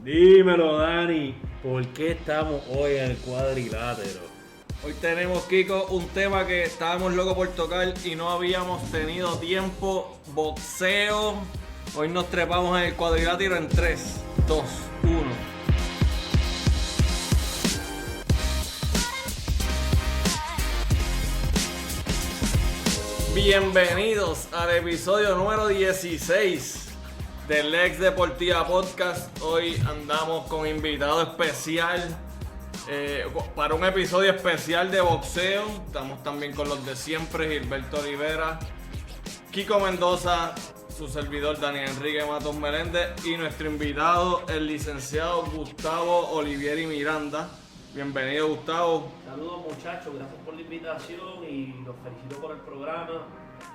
Dímelo, Dani, ¿por qué estamos hoy en el cuadrilátero? Hoy tenemos, Kiko, un tema que estábamos locos por tocar y no habíamos tenido tiempo: boxeo. Hoy nos trepamos en el cuadrilátero en 3, 2, 1. Bienvenidos al episodio número 16 del Ex Deportiva Podcast. Hoy andamos con invitado especial para un episodio especial de boxeo. Estamos también con los de siempre: Gilberto Olivera, Kiko Mendoza, su servidor Daniel Enrique Matos Meléndez y nuestro invitado, el licenciado Gustavo Olivieri Miranda. Bienvenido, Gustavo. Saludos, muchachos, gracias por la invitación y los felicito por el programa,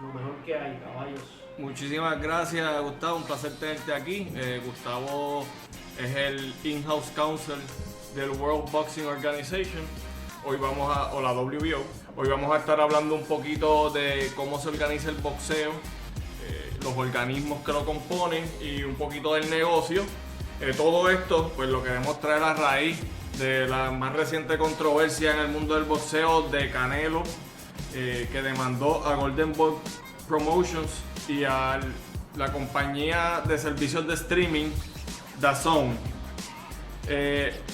lo mejor que hay, caballos. Muchísimas gracias, Gustavo, un placer tenerte aquí. Gustavo es el in-house counsel del World Boxing Organization, o la WBO. Hoy vamos a estar hablando un poquito de cómo se organiza el boxeo, los organismos que lo componen y un poquito del negocio. Todo esto pues lo queremos traer a raíz de la más reciente controversia en el mundo del boxeo de Canelo, que demandó a Golden Boy Promotions y a la compañía de servicios de streaming DAZN.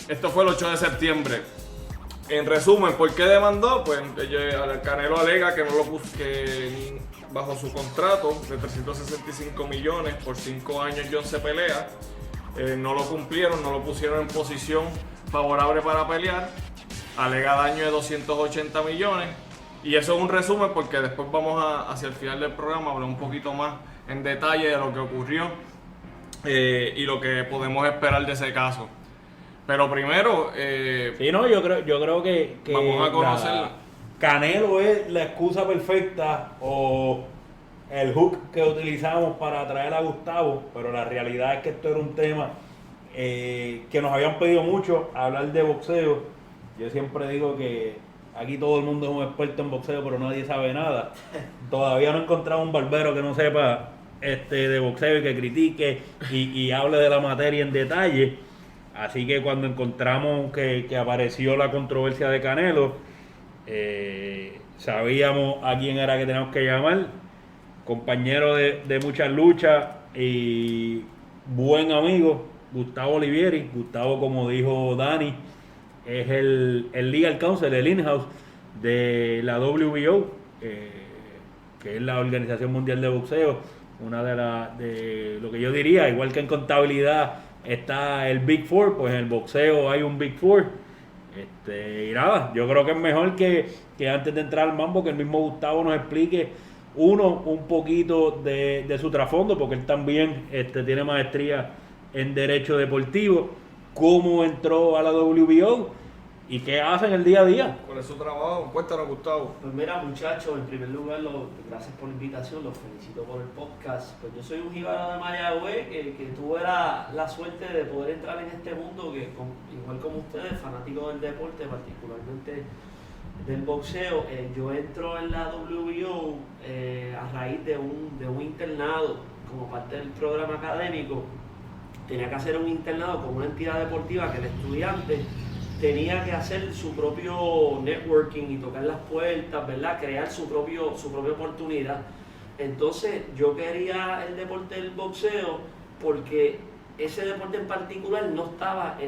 Esto fue el 8 de septiembre. En resumen, ¿por qué demandó? Pues Canelo alega que no lo puso, que bajo su contrato de 365 millones por 5 años y 11 peleas, no lo cumplieron, no lo pusieron en posición favorable para pelear. Alega daño de 280 millones. Y eso es un resumen, porque después vamos hacia el final del programa a hablar un poquito más en detalle de lo que ocurrió y lo que podemos esperar de ese caso. Pero primero, yo creo que vamos a conocerla. Canelo es la excusa perfecta o el hook que utilizamos para atraer a Gustavo, pero la realidad es que esto era un tema que nos habían pedido mucho, hablar de boxeo. Yo siempre digo que aquí todo el mundo es un experto en boxeo, pero nadie sabe nada. Todavía no he encontrado un barbero que no sepa de boxeo y que critique y hable de la materia en detalle. Así que cuando encontramos que apareció la controversia de Canelo, sabíamos a quién era que teníamos que llamar. Compañero de muchas luchas y buen amigo, Gustavo Olivieri. Gustavo, como dijo Dani, es el legal counsel, el in-house de la WBO, que es la Organización Mundial de Boxeo, una de lo que yo diría, igual que en contabilidad está el Big Four, pues en el boxeo hay un Big Four. Y nada, yo creo que es mejor que antes de entrar al mambo, que el mismo Gustavo nos explique un poquito de su trasfondo, porque él también tiene maestría en Derecho Deportivo, cómo entró a la WBO y qué hace en el día a día. ¿Cuál es su trabajo? Cuéntanos, Gustavo. Pues mira, muchachos, en primer lugar, gracias por la invitación, los felicito por el podcast. Pues yo soy un jíbaro de Mayagüez que tuve la suerte de poder entrar en este mundo, igual como ustedes, fanáticos del deporte, particularmente del boxeo. Yo entro en la WBO a raíz de un internado como parte del programa académico. Tenía que hacer un internado con una entidad deportiva que el estudiante tenía que hacer su propio networking y tocar las puertas, ¿verdad? Crear su propia oportunidad. Entonces yo quería el deporte del boxeo porque ese deporte en particular no estaba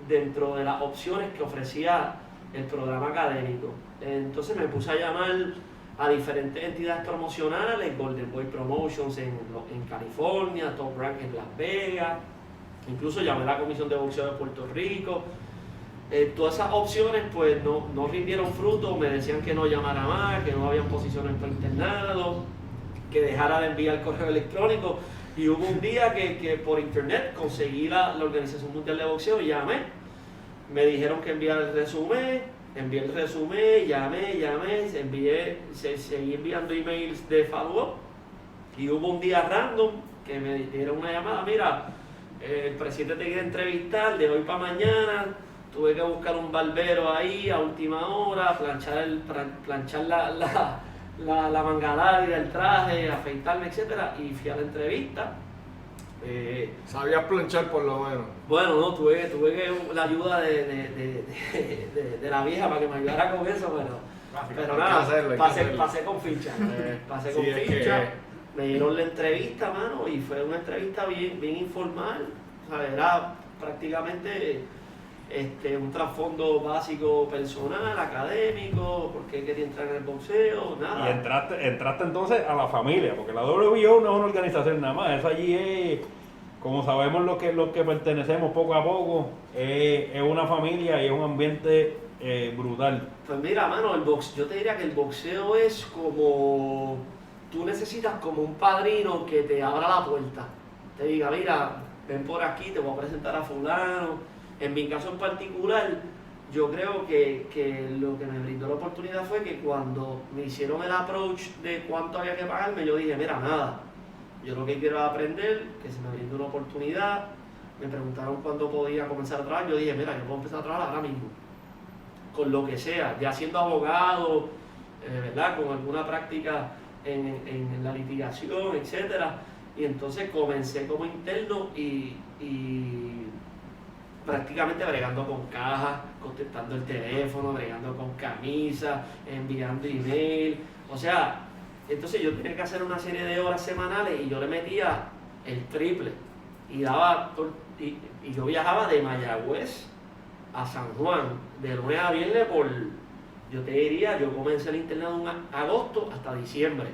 dentro de las opciones que ofrecía el programa académico. Entonces me puse a llamar a diferentes entidades promocionales: Golden Boy Promotions en California, Top Rank en Las Vegas, incluso llamé a la Comisión de Boxeo de Puerto Rico. Todas esas opciones pues no rindieron fruto, me decían que no llamara más, que no habían posiciones para internado, que dejara de enviar correo electrónico. Y hubo un día que por internet conseguí la Organización Mundial de Boxeo y llamé. Me dijeron que enviara el resumen, envié el resumen, llamé, seguí enviando emails de follow-up. Y hubo un día random que me dieron una llamada: mira, el presidente te quiere entrevistar de hoy para mañana. Tuve que buscar un barbero ahí a última hora, planchar la manga larga, el traje, afeitarme, etc. Y fui a la entrevista. Sabías planchar por lo menos. Bueno, no, tuve que la ayuda de la vieja para que me ayudara con eso, pero Hay que nada, hacerlo, hay que pasé hacerlo. con ficha. Pasé Sí, con es ficha, que- me dieron la entrevista, mano, y fue una entrevista bien informal. O sea, era prácticamente un trasfondo básico personal, académico, por qué quería entrar en el boxeo, nada. Y entraste entonces a la familia, porque la WBO no es una organización nada más, eso allí es, como sabemos los que pertenecemos poco a poco, es una familia y es un ambiente brutal. Pues mira, mano, yo te diría que el boxeo es como, tú necesitas como un padrino que te abra la puerta, te diga, mira, ven por aquí, te voy a presentar a fulano. En mi caso en particular, yo creo que lo que me brindó la oportunidad fue que cuando me hicieron el approach de cuánto había que pagarme, yo dije, mira, nada, yo lo que quiero es aprender, que se me brindó una oportunidad, me preguntaron cuándo podía comenzar a trabajar, yo dije, mira, yo puedo empezar a trabajar ahora mismo, con lo que sea, ya siendo abogado, ¿verdad? Con alguna práctica en la litigación, etcétera. Y entonces comencé como interno y prácticamente bregando con cajas, contestando el teléfono, bregando con camisas, enviando email. O sea, entonces yo tenía que hacer una serie de horas semanales y yo le metía el triple. Y yo viajaba de Mayagüez a San Juan, de lunes a viernes yo te diría, yo comencé el internado en agosto hasta diciembre.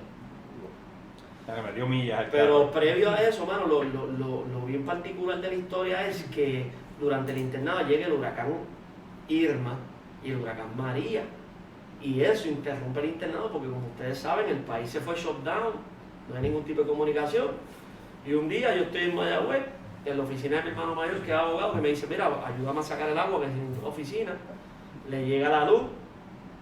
Me metió millas al Pero carro. previo a eso, mano, lo bien particular de la historia es que durante el internado llega el huracán Irma y el huracán María. Y eso interrumpe el internado porque, como ustedes saben, el país se fue shutdown, no hay ningún tipo de comunicación. Y un día yo estoy en Mayagüez, en la oficina de mi hermano mayor, que es abogado, que me dice, mira, ayúdame a sacar el agua, que es en la oficina. Le llega la luz,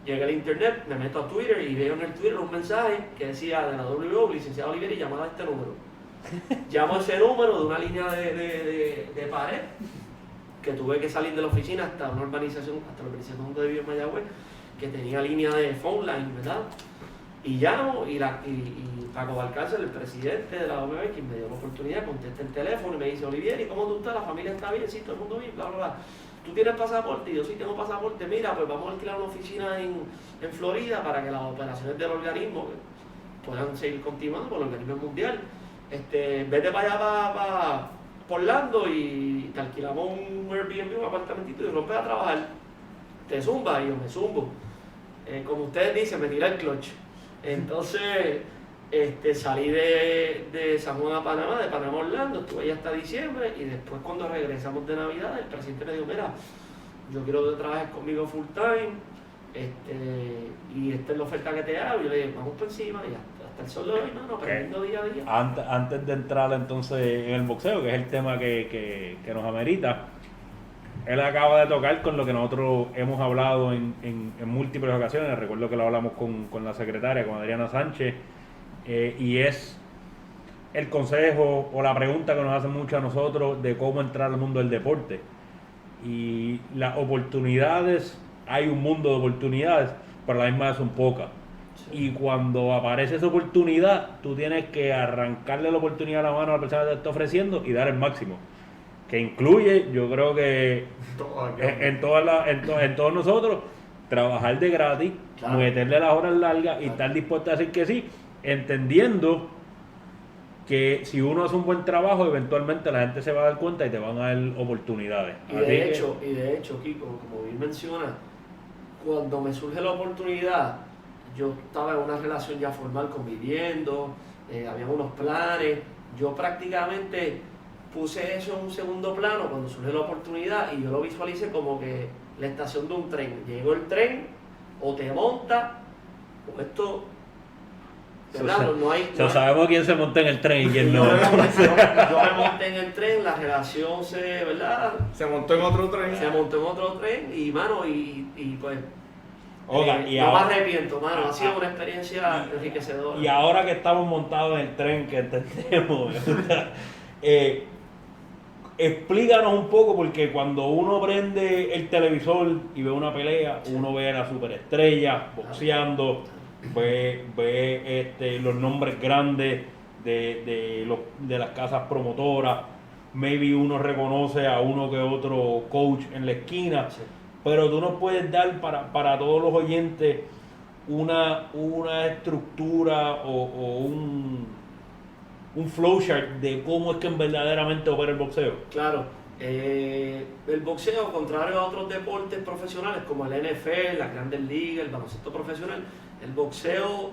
llega el internet, me meto a Twitter y veo en el Twitter un mensaje que decía de la WO, licenciado Olivieri, llamada a este número. Llamo a ese número de una línea de pared, que tuve que salir de la oficina hasta la urbanización donde vivía en Mayagüez, que tenía línea de phone line, ¿verdad? Y llamo y Paco Valcárcel, el presidente de la OMB, quien me dio la oportunidad, contesta el teléfono y me dice, Olivieri, ¿cómo tú estás? ¿La familia está bien? Sí, todo el mundo bien, bla, bla, bla. ¿Tú tienes pasaporte? Y yo sí tengo pasaporte. Mira, pues vamos a alquilar una oficina en Florida para que las operaciones del organismo puedan seguir continuando por el organismo mundial. Vete para allá, para Orlando, y te alquilamos un Airbnb, un apartamentito, y rompes a trabajar. Te zumba, y yo me zumbo. Como ustedes dicen, me tira el clutch. Entonces, salí de San Juan a Panamá, de Panamá a Orlando, estuve ahí hasta diciembre, y después cuando regresamos de Navidad, el presidente me dijo, mira, yo quiero que trabajes conmigo full time, y esta es la oferta que te hago. Y yo le dije, vamos por encima, y hasta el sol de hoy, mano, aprendiendo día a día. Antes de entrar entonces en el boxeo, que es el tema que nos amerita, él acaba de tocar con lo que nosotros hemos hablado en múltiples ocasiones. Recuerdo que lo hablamos con la secretaria, con Adriana Sánchez, y es el consejo o la pregunta que nos hacen mucho a nosotros de cómo entrar al mundo del deporte. Y las oportunidades, hay un mundo de oportunidades, pero a la misma vez son pocas. Y cuando aparece esa oportunidad, tú tienes que arrancarle la oportunidad a la mano a la persona que te está ofreciendo y dar el máximo. Que incluye, yo creo que en todos nosotros, trabajar de gratis, Claro. meterle las horas largas y estar dispuesto a decir que sí, entendiendo que si uno hace un buen trabajo, eventualmente la gente se va a dar cuenta y te van a dar oportunidades. Y Así de que- hecho, Kiko, como bien menciona, cuando me surge la oportunidad, yo estaba en una relación ya formal conviviendo, había unos planes, yo prácticamente puse eso en un segundo plano cuando surgió la oportunidad, y yo lo visualicé como que la estación de un tren. Llegó el tren, o te monta, o esto, ¿verdad? No hay... no hay- sabemos quién se monta en el tren y quién no. yo me monté en el tren, la relación ¿verdad? Se montó en otro tren. Se montó en otro tren y, mano, y pues... Oiga, y no ahora- me arrepiento, mano. Ha sido una experiencia enriquecedora. Y ahora que estamos montados en el tren, que entendemos, explícanos un poco, porque cuando uno prende el televisor y ve una pelea, uno ve a la superestrella boxeando, ve los nombres grandes de las casas promotoras. Maybe uno reconoce a uno que otro coach en la esquina, Sí. pero tú nos puedes dar para todos los oyentes una estructura o un flowchart de cómo es que verdaderamente opera el boxeo. Claro, el boxeo, contrario a otros deportes profesionales como el NFL, las grandes ligas, el baloncesto profesional, el boxeo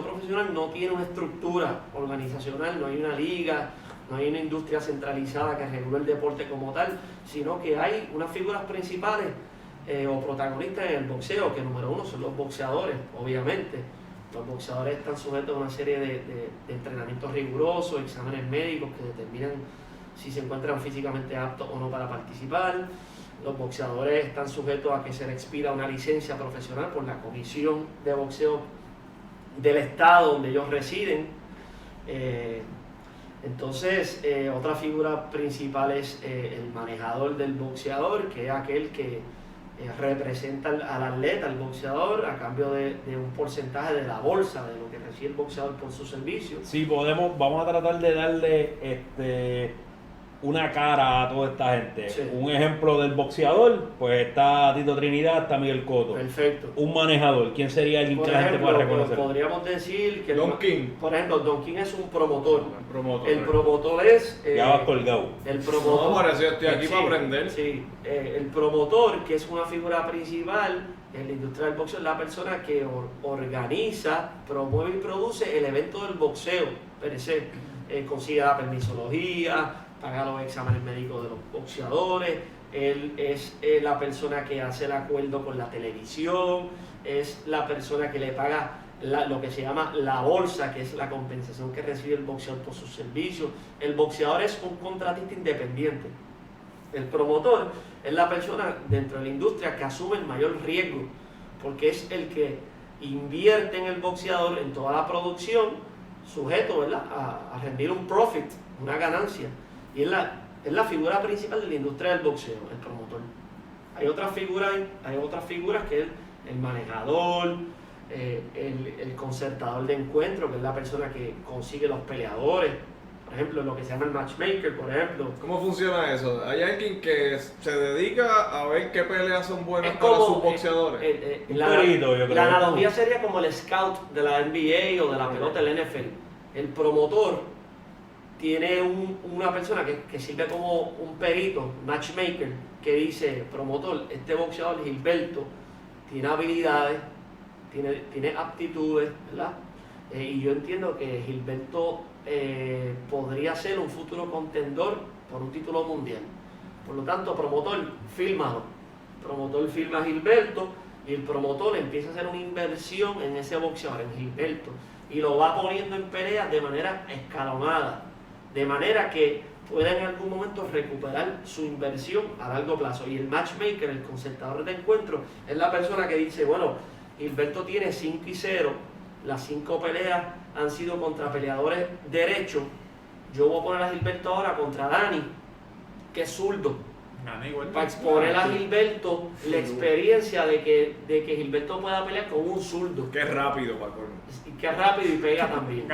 profesional no tiene una estructura organizacional, no hay una liga, no hay una industria centralizada que regule el deporte como tal, sino que hay unas figuras principales o protagonistas en el boxeo, que número uno son los boxeadores, obviamente. Los boxeadores están sujetos a una serie de entrenamientos rigurosos, exámenes médicos que determinan si se encuentran físicamente aptos o no para participar. Los boxeadores están sujetos a que se les expida una licencia profesional por la Comisión de Boxeo del estado donde ellos residen. Entonces, otra figura principal es el manejador del boxeador, que es aquel que representa al atleta, al boxeador, a cambio de un porcentaje de la bolsa de lo que recibe el boxeador por su servicio. Sí, vamos a tratar de darle una cara a toda esta gente. Sí. Un ejemplo del boxeador, pues está Tito Trinidad, está Miguel Cotto. Perfecto. Un manejador, ¿quién sería alguien Por que la gente pueda ejemplo, reconocer? podríamos decir que Don King. por ejemplo, Don King es un promotor. Promotor. El promotor es Ya vas colgado. el promotor. No, por eso yo estoy aquí Sí, para aprender. Sí, el promotor, que es una figura principal en la industria del boxeo, es la persona que organiza, promueve y produce el evento del boxeo per se. Consigue la permisología, paga los exámenes médicos de los boxeadores. Él es la persona que hace el acuerdo con la televisión, es la persona que le paga lo que se llama la bolsa, que es la compensación que recibe el boxeador por sus servicios. El boxeador es un contratista independiente. El promotor es la persona dentro de la industria que asume el mayor riesgo, porque es el que invierte en el boxeador en toda la producción, sujeto, ¿verdad?, a rendir un profit, una ganancia. Y es la figura principal de la industria del boxeo, el promotor. Hay otras figuras que es el manejador, el concertador de encuentro, que es la persona que consigue los peleadores. Por ejemplo, lo que se llama el matchmaker, por ejemplo. ¿Cómo funciona eso? ¿Hay alguien que se dedica a ver qué peleas son buenas Es para como, sus boxeadores? Un perito, yo creo. La analogía sería como el scout de la NBA o de la pelota del NFL. El promotor tiene una persona que sirve como un perito, matchmaker, que dice: promotor, este boxeador Gilberto tiene habilidades, tiene aptitudes, ¿verdad? Y yo entiendo que Gilberto podría ser un futuro contendor por un título mundial. Por lo tanto, promotor, fírmalo. Promotor firma a Gilberto y el promotor empieza a hacer una inversión en ese boxeador, en Gilberto, y lo va poniendo en peleas de manera escalonada, de manera que pueda en algún momento recuperar su inversión a largo plazo. Y el matchmaker, el concertador de encuentro, es la persona que dice: bueno, Gilberto tiene 5-0, las 5 peleas han sido contra peleadores derechos, yo voy a poner a Gilberto ahora contra Dani, que es zurdo, para exponer a Gilberto la experiencia de que Gilberto pueda pelear con un zurdo, Qué rápido, Paco. y que es rápido y pega también.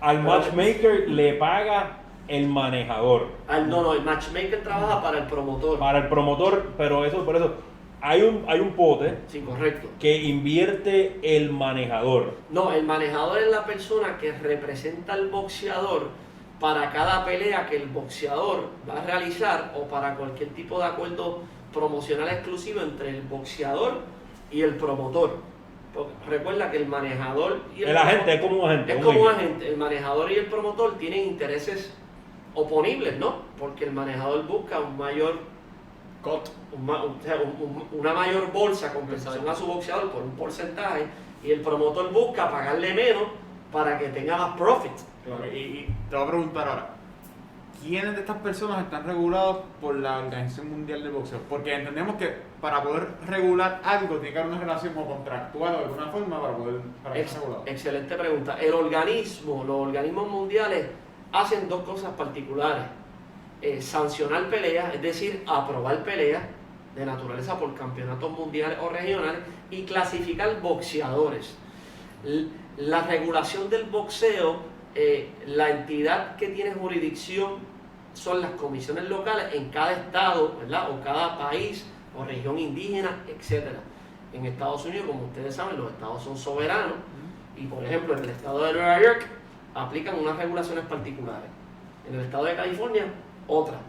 Al matchmaker le paga el manejador. No, el matchmaker trabaja para el promotor. Para el promotor, pero por eso hay un pote Sí, correcto. que invierte el manejador. No, el manejador es la persona que representa al boxeador para cada pelea que el boxeador va a realizar o para cualquier tipo de acuerdo promocional exclusivo entre el boxeador y el promotor. Porque recuerda que el manejador y El agente es como un agente. es como un agente. El manejador y el promotor tienen intereses oponibles, ¿no? Porque el manejador busca un mayor una mayor bolsa, compensación a su boxeador por un porcentaje, y el promotor busca pagarle menos para que tenga más profit. Y te voy a preguntar ahora, ¿quiénes de estas personas están regulados por la Organización Mundial del Boxeo? Porque entendemos que para poder regular algo tiene que haber una relación o contractual o de alguna forma para que esté regulado. Excelente pregunta. Los organismos mundiales hacen dos cosas particulares: sancionar peleas, es decir, aprobar peleas de naturaleza por campeonatos mundiales o regionales, y clasificar boxeadores. La regulación del boxeo la entidad que tiene jurisdicción son las comisiones locales en cada estado, ¿verdad? O cada país o región indígena, etcétera. En Estados Unidos, como ustedes saben, los estados son soberanos y, por ejemplo, en el estado de Nueva York aplican unas regulaciones particulares. En el estado de California, otras,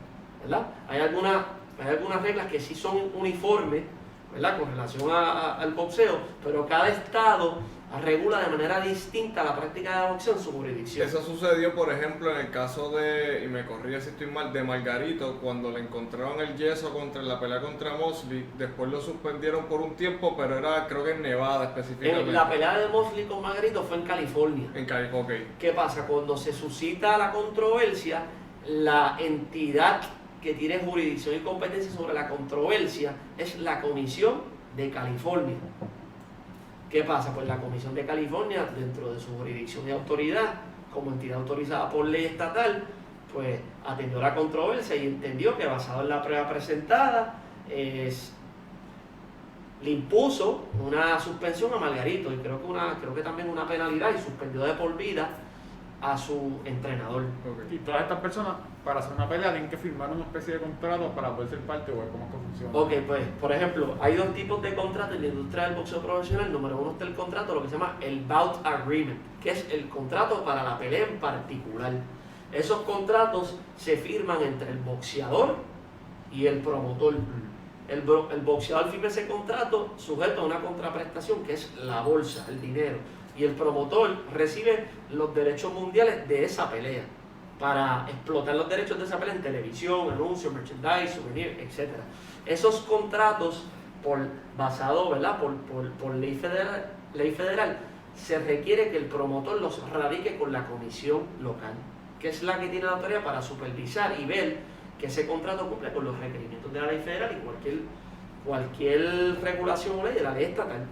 ¿verdad? Hay algunas reglas que sí son uniformes, ¿verdad? Con relación al boxeo, pero cada estado regula de manera distinta la práctica de boxeo en su jurisdicción. Eso sucedió, por ejemplo, en el caso de, y me corrige si estoy mal, de Margarito, cuando le encontraron el yeso la pelea contra Mosley, después lo suspendieron por un tiempo, pero era, creo que en Nevada específicamente. La pelea de Mosley con Margarito fue en California. En California, ok. ¿Qué pasa? Cuando se suscita la controversia, la entidad que tiene jurisdicción y competencia sobre la controversia es la Comisión de California. ¿Qué pasa? Pues la Comisión de California, dentro de su jurisdicción y autoridad, como entidad autorizada por ley estatal, pues atendió la controversia y entendió que, basado en la prueba presentada, le impuso una suspensión a Margarito y creo que también una penalidad, y suspendió de por vida a su entrenador. Y todas estas personas, para hacer una pelea, tienen que firmar una especie de contrato para poder ser parte, o cómo es que funciona. Ok, pues, por ejemplo, hay dos tipos de contratos en la industria del boxeo profesional. Número uno está el contrato, lo que se llama el Bout Agreement, que es el contrato para la pelea en particular. Esos contratos se firman entre el boxeador y el promotor. El boxeador firma ese contrato sujeto a una contraprestación, que es la bolsa, el dinero. Y el promotor recibe los derechos mundiales de esa pelea para explotar los derechos de esa pelea en televisión, anuncios, merchandise, souvenir, etc. Esos contratos, basados, ¿verdad? por ley federal, se requiere que el promotor los radique con la comisión local, que es la que tiene la autoridad para supervisar y ver que ese contrato cumple con los requerimientos de la ley federal y cualquier regulación o ley de la ley estatal.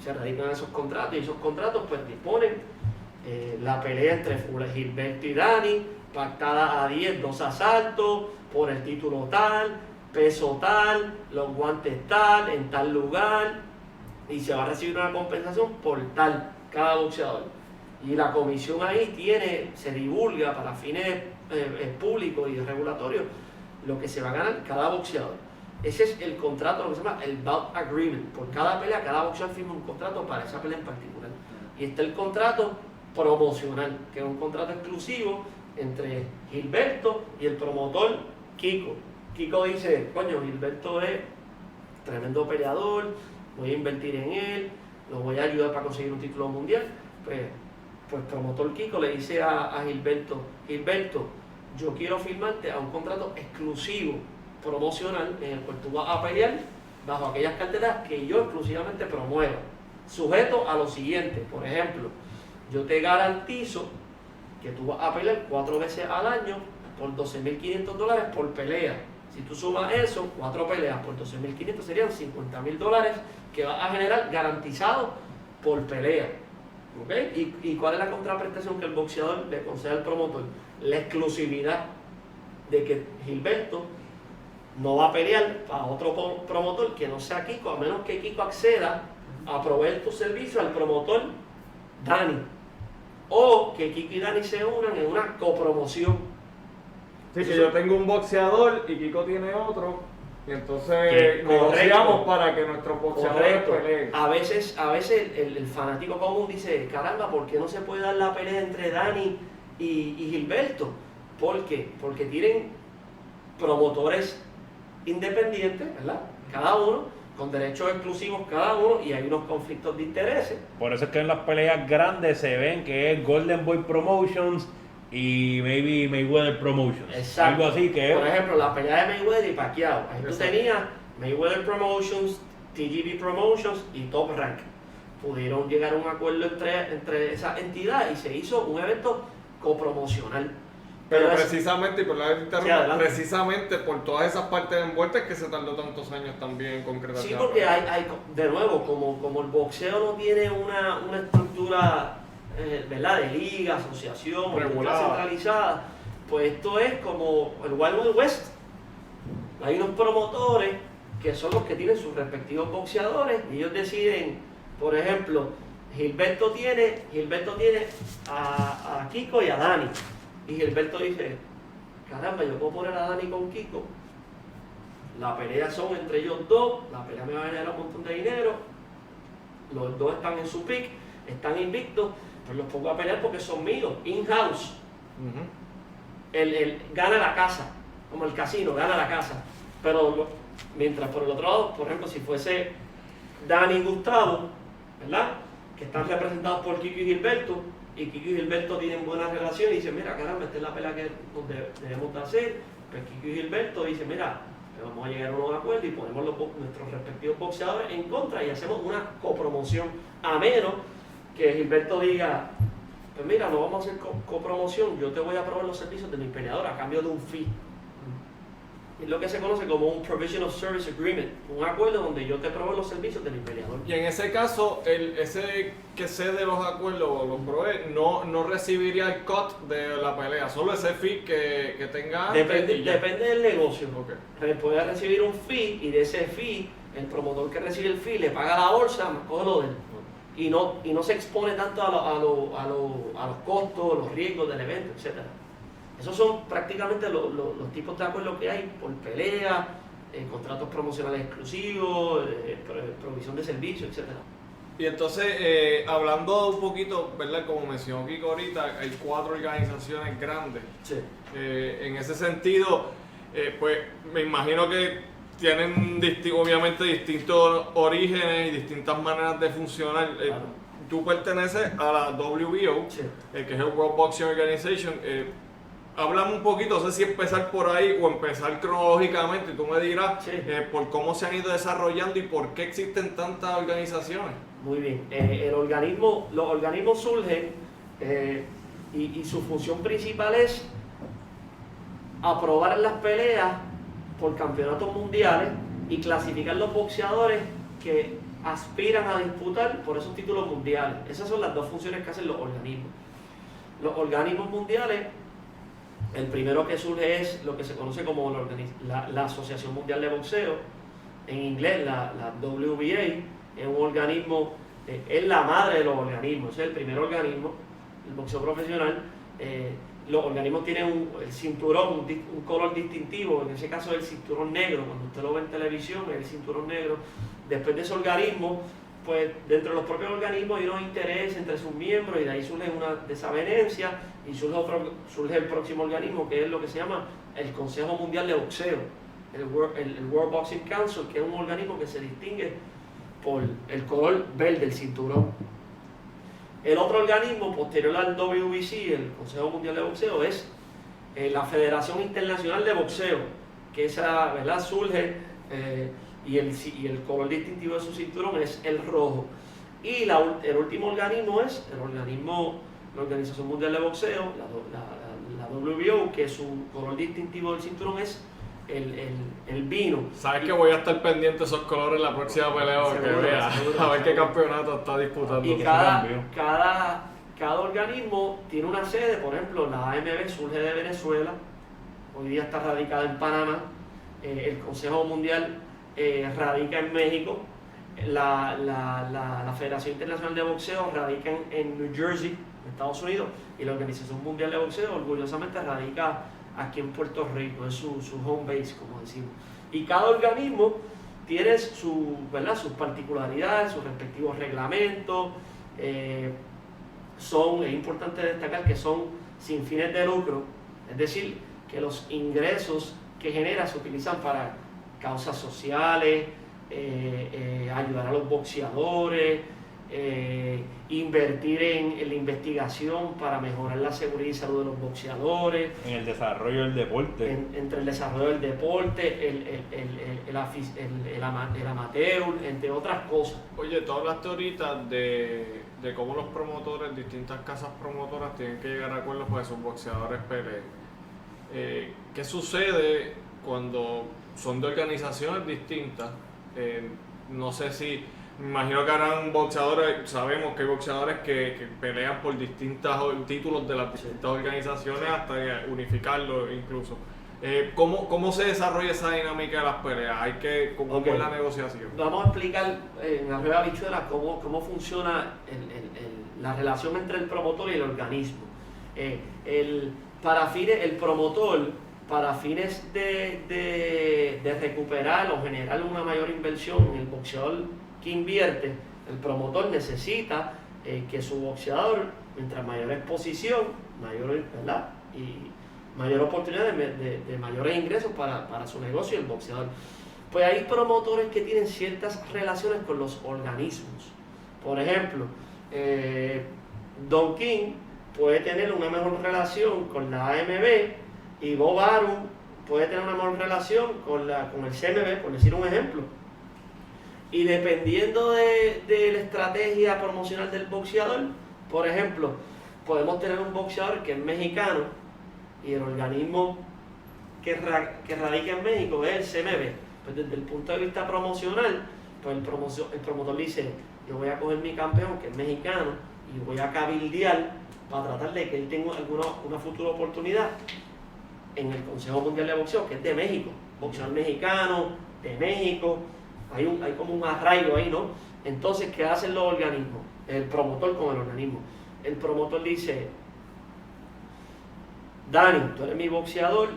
Se radican esos contratos, y esos contratos pues disponen la pelea entre Gilberto y Dani, pactada a 10, 2 asaltos, por el título tal, peso tal, los guantes tal, en tal lugar, y se va a recibir una compensación por tal, cada boxeador. Y la comisión ahí se divulga para fines públicos y regulatorios lo que se va a ganar cada boxeador. Ese es el contrato, lo que se llama el Bout Agreement. Por cada pelea, cada boxeador firma un contrato para esa pelea en particular. Y está el contrato promocional, que es un contrato exclusivo entre Gilberto y el promotor Kiko. Kiko dice, coño, Gilberto es tremendo peleador, voy a invertir en él, lo voy a ayudar para conseguir un título mundial. Pues promotor Kiko le dice a Gilberto, yo quiero firmarte a un contrato exclusivo promocional en el cual tú vas a pelear bajo aquellas carteras que yo exclusivamente promueva, sujeto a lo siguiente. Por ejemplo, yo te garantizo que tú vas a pelear 4 veces al año por $12,500 por pelea. Si tú sumas eso, 4 peleas por $12,500 serían $50,000 que vas a generar garantizado por pelea. ¿Okay? ¿Y cuál es la contraprestación que el boxeador le concede al promotor? La exclusividad de que Gilberto no va a pelear para otro promotor que no sea Kiko, a menos que Kiko acceda a proveer tu servicio al promotor Dani, o que Kiko y Dani se unan en una copromoción. Sí, que yo tengo un boxeador y Kiko tiene otro, y entonces negociamos para que nuestros boxeadores peleen. A veces el fanático común dice, caramba, ¿por qué no se puede dar la pelea entre Dani y Gilberto? ¿Por qué? Porque tienen promotores independientes, ¿verdad? Cada uno, con derechos exclusivos cada uno, y hay unos conflictos de intereses. Por eso es que en las peleas grandes se ven que es Golden Boy Promotions y maybe Mayweather Promotions. Exacto. Algo así que por ejemplo, la pelea de Mayweather y Pacquiao. Ahí tú tenías Mayweather Promotions, TGB Promotions y Top Rank. Pudieron llegar a un acuerdo entre esas entidades y se hizo un evento copromocional. Pero precisamente, y por la interrupción, sí, precisamente por todas esas partes envueltas que se tardó tantos años también en concretar. Sí, porque hay de nuevo, como el boxeo no tiene una estructura ¿verdad? De liga, asociación, centralizada, pues esto es como el Wild Wild West. Hay unos promotores que son los que tienen sus respectivos boxeadores y ellos deciden, por ejemplo, Gilberto tiene a Kiko y a Dani. Y Gilberto dice, caramba, yo puedo poner a Dani con Kiko. La pelea son entre ellos dos, la pelea me va a generar un montón de dinero. Los dos están en su pick, están invictos, pero los pongo a pelear porque son míos, in-house. El gana la casa, como el casino, gana la casa. Pero mientras por el otro lado, por ejemplo, si fuese Dani y Gustavo, ¿verdad? Que están representados por Kiko y Gilberto, y Kiko y Gilberto tienen buena relación y dicen, mira, caramba, esta es la pelea que debemos de hacer. Pues Kiko y Gilberto dicen, mira, vamos a llegar a un acuerdo y ponemos nuestros respectivos boxeadores en contra y hacemos una copromoción, a menos que Gilberto diga, pues mira, no vamos a hacer copromoción, yo te voy a proveer los servicios de mi peleador a cambio de un fee. Es lo que se conoce como un Provision of Service Agreement, un acuerdo donde yo te proveo los servicios de mi peleador. Y en ese caso, ese que cede los acuerdos o los provee, no recibiría el cut de la pelea, solo ese fee que tenga. Depende del negocio. Okay. Puede recibir un fee y de ese fee, el promotor que recibe el fee le paga la bolsa, más coge lo de él. Y no se expone tanto a los costos, los riesgos del evento, etc. Esos son prácticamente los tipos de acuerdos que hay por pelea, contratos promocionales exclusivos, provisión de servicios, etc. Y entonces, hablando un poquito, ¿verdad? Como mencionó Kiko ahorita, hay 4 organizaciones grandes. Sí. En ese sentido, pues me imagino que tienen obviamente distintos orígenes y distintas maneras de funcionar. Claro. Tú perteneces a la WBO, Sí. Que es el World Boxing Organization. Háblame un poquito, no sé si empezar por ahí o empezar cronológicamente, y tú me dirás Sí. por cómo se han ido desarrollando y por qué existen tantas organizaciones. Muy bien. Los organismos surgen y su función principal es aprobar las peleas por campeonatos mundiales y clasificar los boxeadores que aspiran a disputar por esos títulos mundiales. Esas son las dos funciones que hacen los organismos. Los organismos mundiales, el primero que surge es lo que se conoce como la Asociación Mundial de Boxeo, en inglés la WBA, es un organismo, es la madre de los organismos, es el primer organismo, el boxeo profesional. Los organismos tienen el cinturón, un color distintivo, en ese caso es el cinturón negro, cuando usted lo ve en televisión es el cinturón negro. Después de ese organismo, pues dentro de los propios organismos hay unos intereses entre sus miembros y de ahí surge una desavenencia y surge el próximo organismo que es lo que se llama el Consejo Mundial de Boxeo, el World Boxing Council, que es un organismo que se distingue por el color verde del cinturón. El otro organismo posterior al WBC, el Consejo Mundial de Boxeo, es la Federación Internacional de Boxeo, que esa, ¿verdad?, surge y el color distintivo de su cinturón es el rojo. Y el último organismo es la Organización Mundial de Boxeo, la WBO, que su color distintivo del cinturón es el vino. Sabes que voy a estar pendiente de esos colores en la próxima pelea que Seguro, vea, seguro, a ver qué seguro. campeonato está disputando. Y cada organismo tiene una sede. Por ejemplo, la AMB surge de Venezuela, hoy día está radicada en Panamá. El Consejo Mundial radica en México. La Federación Internacional de Boxeo radica en New Jersey, en Estados Unidos, y la Organización Mundial de Boxeo orgullosamente radica aquí en Puerto Rico, es su home base, como decimos. Y cada organismo tiene sus particularidades, sus respectivos reglamentos. Es importante destacar que son sin fines de lucro, es decir, que los ingresos que genera se utilizan para causas sociales, ayudar a los boxeadores, invertir en la investigación para mejorar la seguridad y salud de los boxeadores, En el desarrollo del deporte. entre el desarrollo del deporte, el amateur, entre otras cosas. Oye, tú hablaste ahorita de cómo los promotores, distintas casas promotoras tienen que llegar a acuerdos para que sus boxeadores peleen. ¿Qué sucede cuando son de organizaciones distintas? No sé si, me imagino que harán boxeadores, sabemos que hay boxeadores que pelean por distintos títulos de las distintas organizaciones hasta unificarlo incluso. ¿Cómo se desarrolla esa dinámica de las peleas? ¿Cómo Ok. es la negociación? Vamos a explicar en la rueda bichuela cómo funciona la relación entre el promotor y el organismo. El promotor, para fines de recuperar o generar una mayor inversión en el boxeador que invierte, el promotor necesita que su boxeador, mientras mayor exposición, ¿verdad? Y mayor oportunidad de mayores ingresos para su negocio y el boxeador. Pues hay promotores que tienen ciertas relaciones con los organismos. Por ejemplo, Don King puede tener una mejor relación con la AMB y Bob Arum puede tener una mejor relación con el CMB, por decir un ejemplo. Y dependiendo de la estrategia promocional del boxeador, por ejemplo, podemos tener un boxeador que es mexicano y el organismo que radica en México es el CMB. Pues desde el punto de vista promocional, pues el promotor dice, yo voy a coger mi campeón que es mexicano y voy a cabildear para tratar de que él tenga una futura oportunidad en el Consejo Mundial de Boxeo, que es de México, boxeador mexicano, de México, hay como un arraigo ahí, ¿no? Entonces, ¿qué hacen los organismos? El promotor con el organismo. El promotor dice, Dani, tú eres mi boxeador,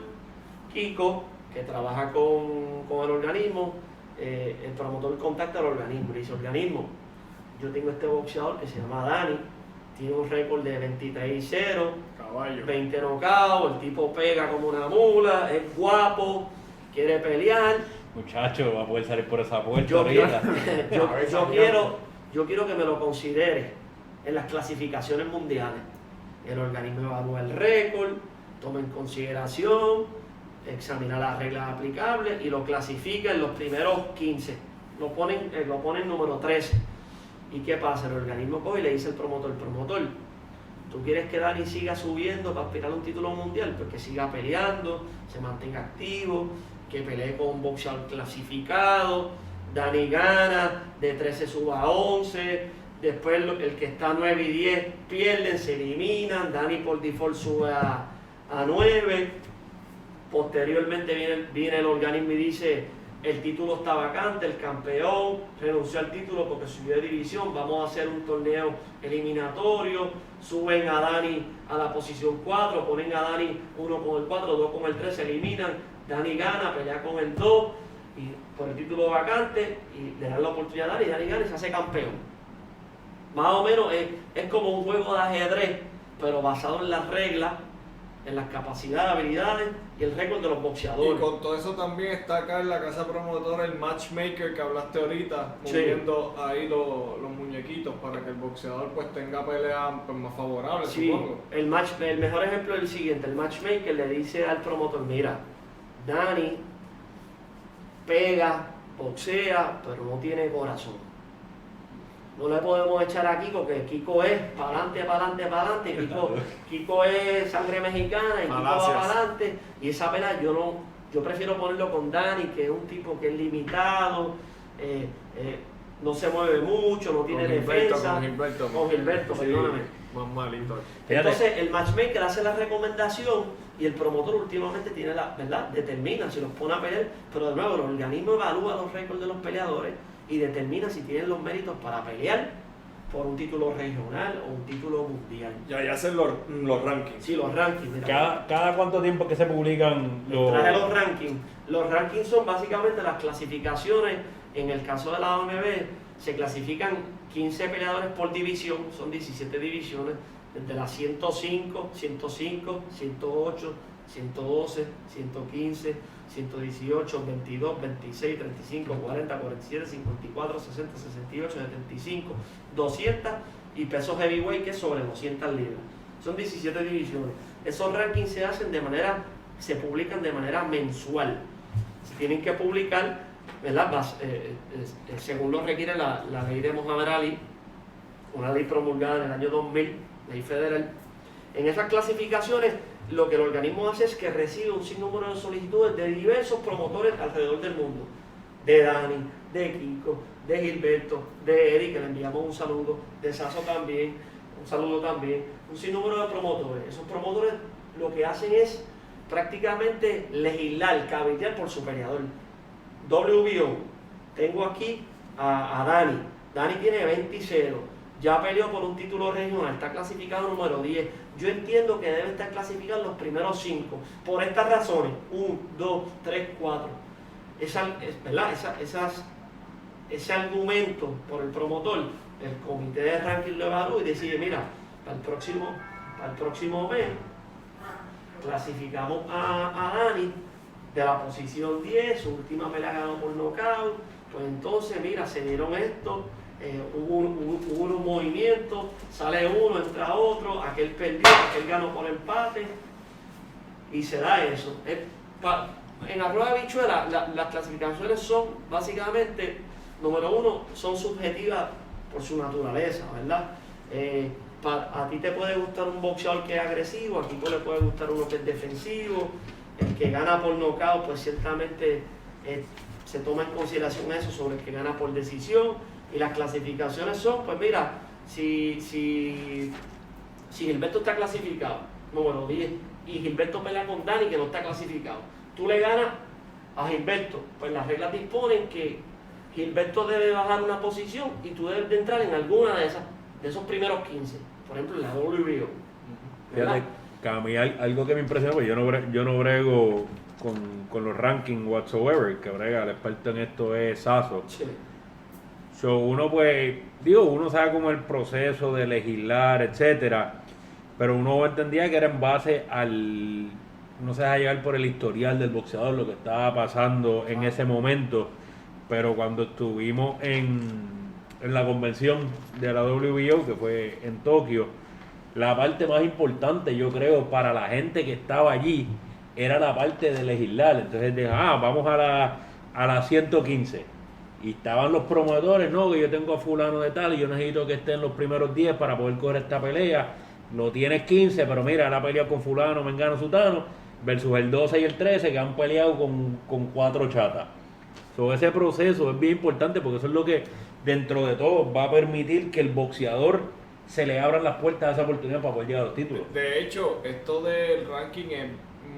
Kiko, que trabaja con el organismo, el promotor contacta al organismo y dice, organismo, yo tengo este boxeador que se llama Dani, tiene un récord de 23-0, Caballo. 20 knockouts, el tipo pega como una mula, es guapo, quiere pelear. Muchacho, va a poder salir por esa puerta Yo ahorita. quiero que me lo considere en las clasificaciones mundiales. El organismo evalúa el récord, toma en consideración, examina las reglas aplicables y lo clasifica en los primeros 15. Lo ponen número 13. ¿Y qué pasa? El organismo coge y le dice al promotor, ¿tú quieres que Dani siga subiendo para aspirar a un título mundial? Pues que siga peleando, se mantenga activo, que pelee con un boxeador clasificado, Dani gana, de 13 suba a 11, después el que está a 9 y 10 pierden, se eliminan, Dani por default sube a 9, posteriormente viene el organismo y dice, el título está vacante, el campeón renunció al título porque subió de división, vamos a hacer un torneo eliminatorio, suben a Dani a la posición 4, ponen a Dani 1 con el 4, 2 con el 3, se eliminan, Dani gana, pelea con el 2 y por el título vacante y le dan la oportunidad a Dani gana y se hace campeón. Más o menos es como un juego de ajedrez, pero basado en las reglas, en las capacidades, habilidades y el récord de los boxeadores. Y con todo eso también está acá en la casa promotora el matchmaker que hablaste ahorita, Sí. moviendo ahí los muñequitos para que el boxeador pues tenga peleas pues, más favorables, Sí, supongo. el mejor ejemplo es el siguiente, el matchmaker le dice al promotor, mira, Dani pega, boxea, pero no tiene corazón. No le podemos echar a Kiko, que Kiko es para adelante, Kiko es sangre mexicana y Kiko va Falacias. para adelante. Y esa pelea yo prefiero ponerlo con Dani, que es un tipo que es limitado, no se mueve mucho, no tiene defensa. Con Gilberto, Sí, perdóname. más malito. Fíjate. Entonces el matchmaker hace la recomendación y el promotor últimamente tiene ¿verdad? Determina si los pone a pelear, pero de nuevo el organismo evalúa los récords de los peleadores y determina si tienen los méritos para pelear por un título regional o un título mundial. Ya hacen los rankings. Sí, los rankings. Mira, ¿Cada cuánto tiempo que se publican los...? traje los rankings. Los rankings son básicamente las clasificaciones. En el caso de la OMB se clasifican 15 peleadores por división, son 17 divisiones, desde la 105, 105, 108, 112, 115, 118, 22, 26, 35, 40, 47, 54, 60, 68, 75, 200 y peso heavyweight que es sobre 200 libras. Son 17 divisiones. Esos rankings se publican de manera mensual. Se tienen que publicar, ¿verdad? Según lo requiere la ley de Muhammad Ali, una ley promulgada en el año 2000, ley federal. En esas clasificaciones, lo que el organismo hace es que recibe un sinnúmero de solicitudes de diversos promotores alrededor del mundo. De Dani, de Kiko, de Gilberto, de Eric, que le enviamos un saludo, de Sasso también, un saludo también, un sinnúmero de promotores. Esos promotores lo que hacen es prácticamente legislar, cabildear por su peleador. WBO, tengo aquí a Dani. Dani tiene 20-0, ya peleó por un título regional, está clasificado número 10. Yo entiendo que debe estar clasificado en los primeros 5, por estas razones, 1, 2, 3, 4. ¿Verdad? Ese argumento por el promotor, el comité de ranking lo evalúa y decide, mira, para el próximo mes clasificamos a Dani de la posición 10, su última pelea ganó por nocaut, pues entonces mira, se dieron esto, hubo un movimiento, sale uno, entra otro, aquel perdió, aquel ganó por empate y se da eso. En la rueda de habichuela las clasificaciones son básicamente, número 1, son subjetivas por su naturaleza, ¿verdad? A ti te puede gustar un boxeador que es agresivo, a Kiko le puede gustar uno que es defensivo, el que gana por nocaut, pues ciertamente se toma en consideración eso sobre el que gana por decisión, y las clasificaciones son, pues mira, si Gilberto está clasificado, número 10, y Gilberto pelea con Dani que no está clasificado, tú le ganas a Gilberto, pues las reglas disponen que Gilberto debe bajar una posición y tú debes de entrar en alguna de esos primeros 15, por ejemplo en la WBO. Fíjate, que a mí algo que me impresiona, pues yo no brego con los rankings whatsoever, el que brega, el experto en esto es Sasso. Sí. So, uno pues, uno sabe como el proceso de legislar, etcétera, pero uno entendía que era en base uno se deja llevar por el historial del boxeador, lo que estaba pasando en ese momento, pero cuando estuvimos en la convención de la WBO, que fue en Tokio, la parte más importante, yo creo, para la gente que estaba allí, era la parte de legislar. Entonces, vamos a la 115. Y estaban los promotores, no, que yo tengo a fulano de tal y yo necesito que esté en los primeros 10 para poder coger esta pelea. No tienes 15, pero mira, la pelea con fulano, mengano, sutano, versus el 12 y el 13 que han peleado con 4 chatas. Ese proceso es bien importante porque eso es lo que, dentro de todo, va a permitir que el boxeador se le abran las puertas a esa oportunidad para poder llegar a los títulos. De hecho, esto del ranking es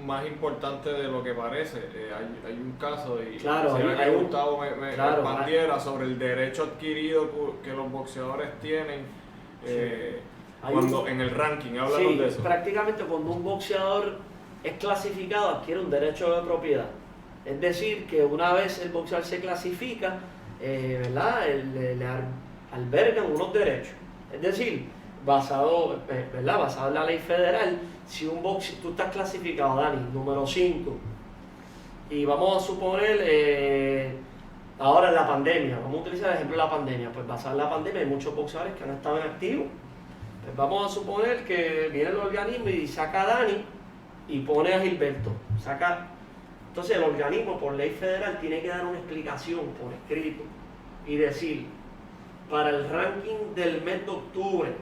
más importante de lo que parece. Hay un caso y claro, hay Gustavo me claro, expandiera sobre el derecho adquirido que los boxeadores tienen cuando en el ranking. Háblanos de eso. Prácticamente cuando un boxeador es clasificado adquiere un derecho de propiedad. Es decir, que una vez el boxeador se clasifica, ¿verdad? Le albergan unos derechos. Es decir, basado en la ley federal, si tú estás clasificado, Dani, número 5, y vamos a suponer, ahora en la pandemia, vamos a utilizar el ejemplo de la pandemia, pues basado en la pandemia hay muchos boxeadores que han estado en activo, pues vamos a suponer que viene el organismo y saca a Dani y pone a Gilberto, entonces el organismo por ley federal tiene que dar una explicación por escrito y decir, para el ranking del mes de octubre,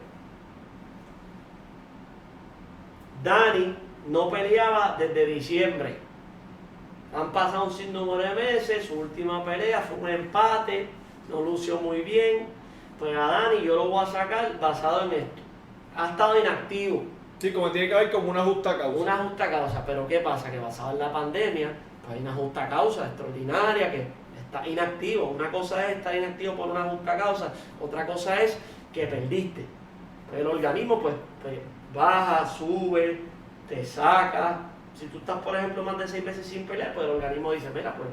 Dani no peleaba desde diciembre. Han pasado un sinnúmero de meses, su última pelea fue un empate, no lució muy bien. Pues a Dani yo lo voy a sacar basado en esto. Ha estado inactivo. Sí, como tiene que haber como una justa causa. Una justa causa, pero ¿qué pasa? Que basado en la pandemia, pues hay una justa causa extraordinaria que está inactivo. Una cosa es estar inactivo por una justa causa, otra cosa es que perdiste. Pues el organismo pues baja, sube, te saca. Si tú estás, por ejemplo, más de 6 meses sin pelear, pues el organismo dice, mira, pues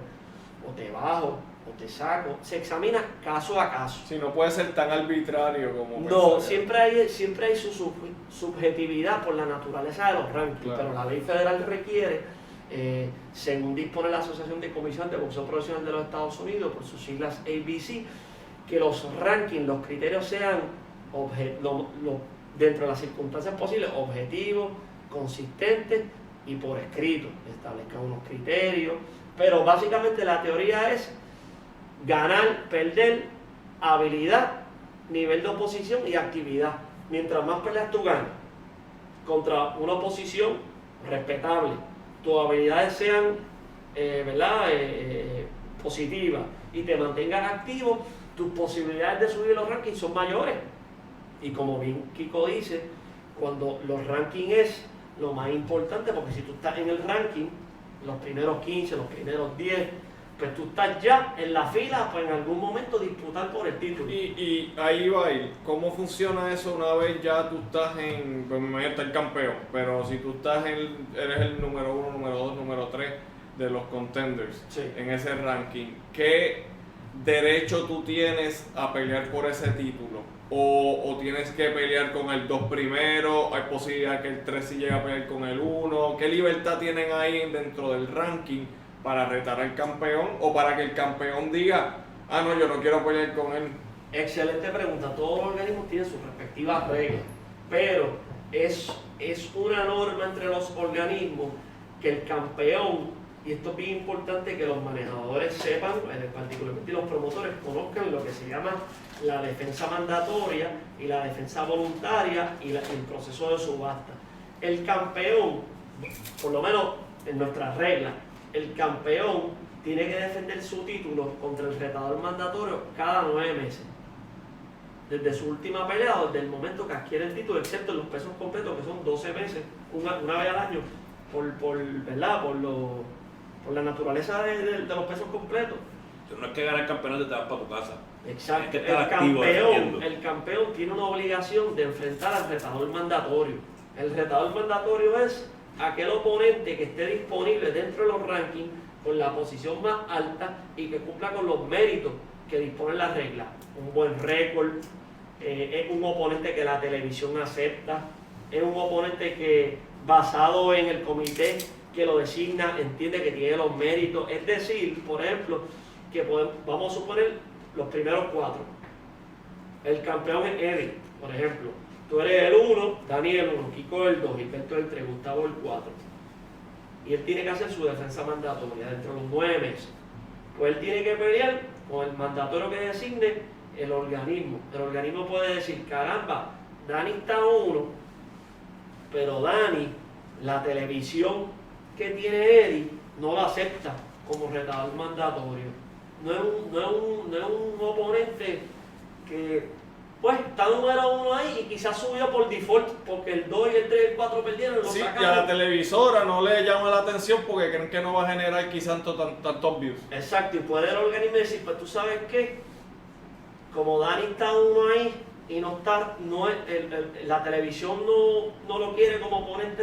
o te bajo o te saco. Se examina caso a caso. Sí, no puede ser tan arbitrario como... No, siempre hay su subjetividad por la naturaleza de los rankings, claro. Pero la ley federal requiere, según dispone la Asociación de Comisión de Boxeo Profesional de los Estados Unidos, por sus siglas ABC, que los rankings, los criterios sean dentro de las circunstancias posibles, objetivos, consistentes y por escrito, establezcan unos criterios, pero básicamente la teoría es ganar, perder, habilidad, nivel de oposición y actividad. Mientras más peleas tú ganas contra una oposición respetable, tus habilidades sean positivas y te mantengas activo, tus posibilidades de subir los rankings son mayores. Y como bien Kiko dice, cuando los rankings es lo más importante, porque si tú estás en el ranking, los primeros 15, los primeros 10, pues tú estás ya en la fila para en algún momento disputar por el título. Y ahí va a ir. ¿Cómo funciona eso una vez ya tú estás en, pues me imagino está el campeón, pero si tú estás eres el número 1, número 2, número 3 de los contenders Sí. en ese ranking, ¿qué derecho tú tienes a pelear por ese título? O tienes que pelear con el 2 primero, hay posibilidad que el 3 sí llegue a pelear con el 1, ¿qué libertad tienen ahí dentro del ranking para retar al campeón o para que el campeón diga, ah no, yo no quiero pelear con él? Excelente pregunta. Todos los organismos tienen sus respectivas reglas, pero es una norma entre los organismos que el campeón, y esto es bien importante que los manejadores sepan, particularmente los promotores, conozcan lo que se llama la defensa mandatoria y la defensa voluntaria y el proceso de subasta. El campeón, por lo menos en nuestras reglas, el campeón tiene que defender su título contra el retador mandatorio cada 9 meses. Desde su última pelea o desde el momento que adquiere el título, excepto en los pesos completos, que son 12 meses, una vez al año, ¿verdad? Por la naturaleza de los pesos completos. No es que ganar el campeonato te vas para tu casa. Exacto. Es que estar activo defendiendo. El campeón tiene una obligación de enfrentar al retador mandatorio. El retador mandatorio es aquel oponente que esté disponible dentro de los rankings con la posición más alta y que cumpla con los méritos que disponen las reglas. Un buen récord, es un oponente que la televisión acepta, es un oponente que, basado en el comité que lo designa, entiende que tiene los méritos. Es decir, por ejemplo, que vamos a suponer los primeros 4. El campeón es Eddie, por ejemplo. Tú eres el 1, Dani el 1, Kiko el 2, Gilberto el 3, Gustavo el 4. Y él tiene que hacer su defensa mandatoria dentro de los 9 meses. Pues él tiene que pelear con el mandatorio que designe el organismo. El organismo puede decir, caramba, Dani está 1, pero Dani, la televisión que tiene Eddie, no lo acepta como retador mandatorio. No es un oponente que pues está número 1 ahí y quizás subió por default porque el 2 y el 3 y el 4 perdieron y lo Sí, y sacaron. a la televisora no le llama la atención porque creen que no va a generar quizás tantos views. Exacto, y puede el organismo decir, pues tú sabes qué, como Dani está 1 ahí y no está, la televisión no lo quiere como oponente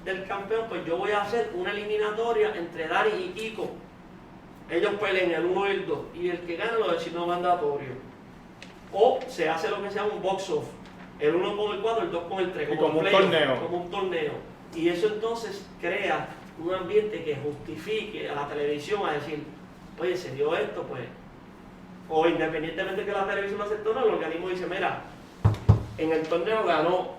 del campeón, pues yo voy a hacer una eliminatoria entre Dani y Kiko. Ellos peleen el 1 y el 2 y el que gana lo designa mandatorio. O se hace lo que se llama un box-off, el 1 con el 4, el 2 con el 3, Y como un torneo. Como un torneo. Y eso entonces crea un ambiente que justifique a la televisión a decir, oye, se dio esto, pues. O independientemente que la televisión lo aceptó o no, el organismo dice, mira, en el torneo ganó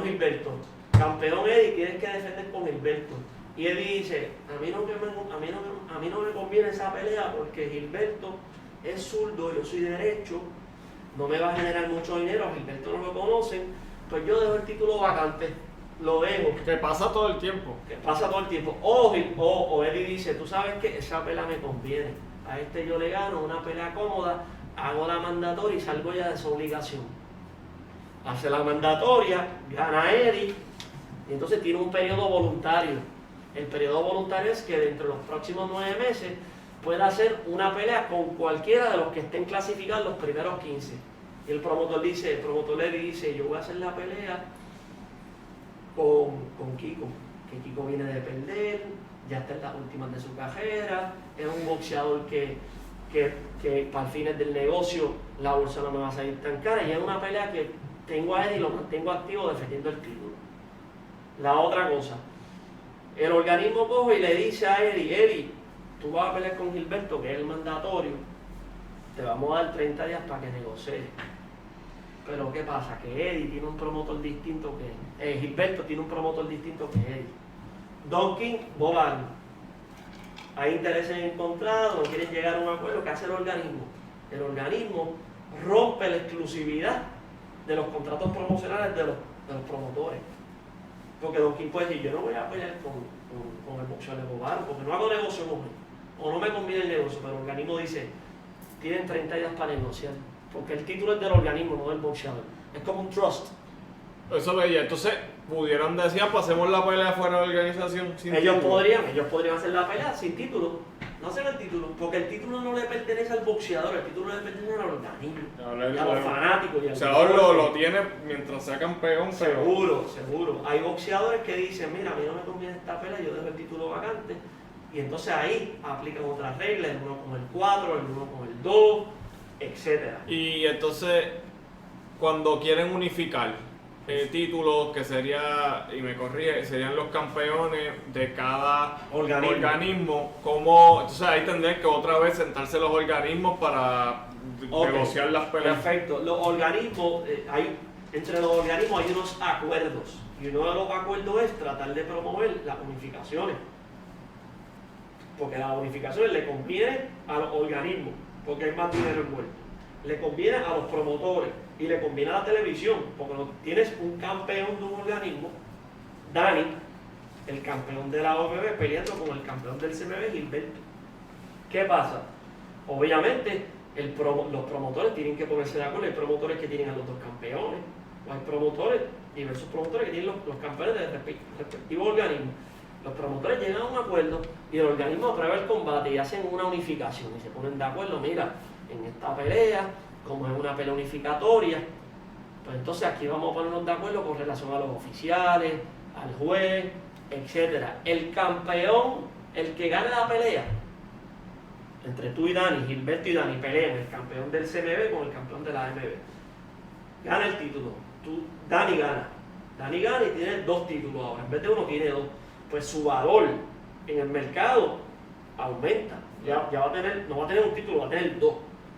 Gilberto. Campeón Eddie, tienes que defender con Gilberto. Y Eddie dice, a mí no me conviene esa pelea porque Gilberto es zurdo, yo soy derecho, no me va a generar mucho dinero, a Gilberto no lo conocen, pues yo dejo el título vacante, lo dejo. Que pasa todo el tiempo. Que pasa todo el tiempo. O Eddie dice, tú sabes que esa pelea me conviene, a este yo le gano una pelea cómoda, hago la mandatoria y salgo ya de esa obligación. Hace la mandatoria, gana Eddie, y entonces tiene un periodo voluntario. El periodo voluntario es que dentro de los próximos 9 meses pueda hacer una pelea con cualquiera de los que estén clasificados los primeros 15. Y el promotor Eddie dice, yo voy a hacer la pelea con Kiko, que Kiko viene de perder, ya está en las últimas de su carrera, es un boxeador que para fines del negocio la bolsa no me va a salir tan cara, y es una pelea que tengo a Eddie y lo mantengo activo defendiendo el título. La otra cosa, el organismo coge y le dice a Eddie, tú vas a pelear con Gilberto, que es el mandatorio, te vamos a dar 30 días para que negocies. Pero ¿qué pasa? Que Eddie tiene un promotor distinto que Gilberto tiene un promotor distinto que Eddie. Duncan, Boban, hay intereses encontrados, no quieren llegar a un acuerdo. ¿Qué hace el organismo? El organismo rompe la exclusividad de los contratos promocionales de los promotores. Porque Duncan puede decir, yo no voy a pelear con el boxeador de Boban porque no hago negocio con él, o no me conviene el negocio, pero el organismo dice, tienen 30 días para negociar. Porque el título es del organismo, no del boxeador. Es como un trust. Eso veía. Entonces, pudieran decir, pues hacemos la pelea fuera de la organización sin Ellos título. podrían hacer la pelea sin título. No hacer el título, porque el título no le pertenece al boxeador, el título le pertenece al organismo, a los fanáticos y al O sea, lo tiene mientras sea campeón, pero Seguro. Hay boxeadores que dicen, mira, a mí no me conviene esta pelea, yo dejo el título vacante. Y entonces ahí aplican otras reglas, el uno con el 4, el uno con el 2, etc. y entonces cuando quieren unificar títulos que sería, y me corrige, serían los campeones de cada organismo, como entonces ahí tendrían que otra vez sentarse los organismos para negociar las peleas. Perfecto. Los organismos, entre los organismos hay unos acuerdos. Y uno de los acuerdos es tratar de promover las unificaciones. Porque las unificaciones le conviene a los organismos, porque hay más dinero envuelto. Le conviene a los promotores y le conviene a la televisión, porque no tienes un campeón de un organismo, Dani, el campeón de la OMB, peleando con el campeón del CMB, Gilberto. ¿Qué pasa? Obviamente, los promotores tienen que ponerse de acuerdo. Hay promotores que tienen a los dos campeones, o hay promotores, diversos promotores que tienen los campeones del respectivo organismo. Los promotores llegan a un acuerdo y el organismo aprueba el combate y hacen una unificación y se ponen de acuerdo, mira, en esta pelea, como es una pelea unificatoria, pues entonces aquí vamos a ponernos de acuerdo con relación a los oficiales, al juez, etc. El campeón, el que gane la pelea, entre tú y Dani, Gilberto y Dani pelean, el campeón del CMB con el campeón de la AMB, gana el título, Dani gana y tiene 2 títulos ahora, en vez de uno tiene 2, pues su valor en el mercado aumenta, ya va a tener, no va a tener un título, va a tener 2.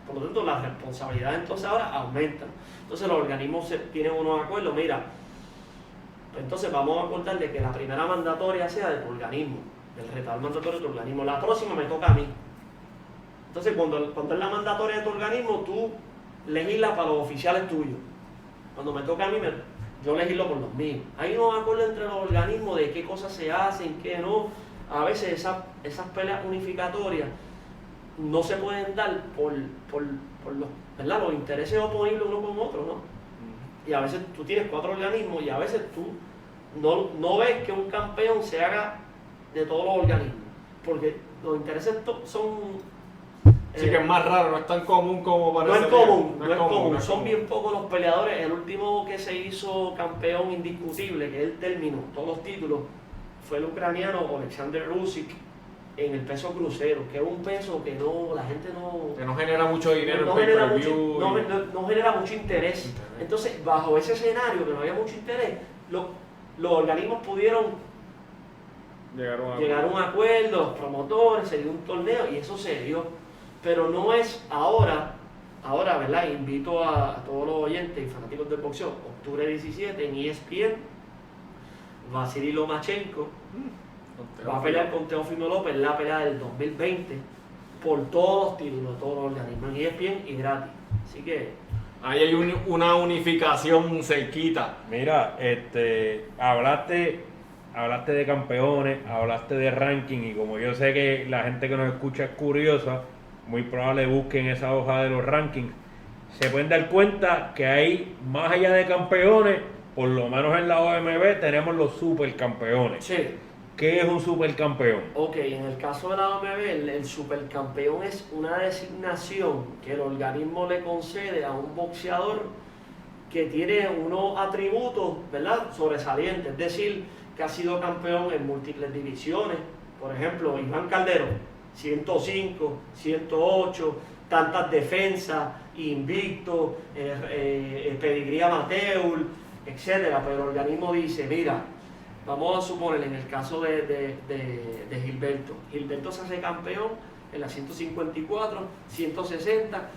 Por lo tanto, la responsabilidad entonces ahora aumenta. Entonces los organismos tienen unos acuerdos, mira, pues entonces vamos a acordar de que la primera mandatoria sea de tu organismo, el retador mandatorio de tu organismo, la próxima me toca a mí. Entonces cuando es la mandatoria de tu organismo, tú legislas para los oficiales tuyos. Cuando me toca a mí, yo legislo por los míos. Hay unos acuerdos entre los organismos de qué cosas se hacen, qué no. A veces esas peleas unificatorias no se pueden dar por los intereses oponibles uno con otro, ¿no? Y a veces tú tienes 4 organismos y a veces tú no ves que un campeón se haga de todos los organismos, porque los intereses son... Sí, que es más raro, no es tan común como parece. No es común. Son bien pocos los peleadores. El último que se hizo campeón indiscutible, que él terminó todos los títulos, fue el ucraniano Alexander Usyk en el peso crucero, que es un peso que la gente no... Que no genera mucho dinero no en genera pay-per-view. no genera mucho interés. Entonces, bajo ese escenario, que no había mucho interés, los organismos pudieron llegar a un acuerdo, los promotores, se dio un torneo y eso se dio. Pero no es ahora, ¿verdad? Invito a todos los oyentes y fanáticos del boxeo, octubre 17 en ESPN, Vasily Lomachenko va a pelear con Teófimo López, la pelea del 2020, por todos los títulos, todos los organismos, en ESPN y gratis. Así que... ahí hay una unificación cerquita. Mira, hablaste de campeones, hablaste de ranking y como yo sé que la gente que nos escucha es curiosa, muy probable busquen esa hoja de los rankings. Se pueden dar cuenta que hay, más allá de campeones, por lo menos en la OMB tenemos los supercampeones. Sí. ¿Qué es un supercampeón? Ok, en el caso de la OMB, el supercampeón es una designación que el organismo le concede a un boxeador que tiene unos atributos, ¿verdad?, sobresalientes, es decir, que ha sido campeón en múltiples divisiones. Por ejemplo, Iván Calderón, 105, 108, tantas defensas, invicto, pedigrí amateur, etc. Pero el organismo dice, mira, vamos a suponer en el caso de Gilberto. Gilberto se hace campeón en la 154, 160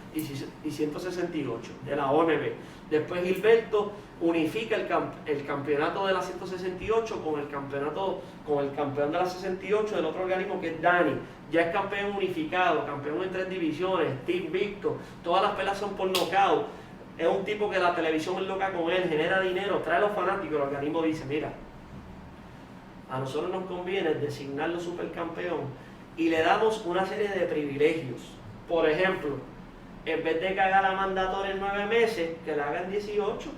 y 168 de la OMB. Después Gilberto unifica el campeonato de la 168 con el campeón de la 68 del otro organismo, que es Dani. Ya es campeón unificado, campeón en 3 divisiones, invicto, todas las peleas son por nocaut. Es un tipo que la televisión es loca con él, genera dinero, trae a los fanáticos. El organismo dice, mira, a nosotros nos conviene designarlo supercampeón y le damos una serie de privilegios. Por ejemplo, en vez de que haga la mandatoria en 9 meses, que la haga en 18,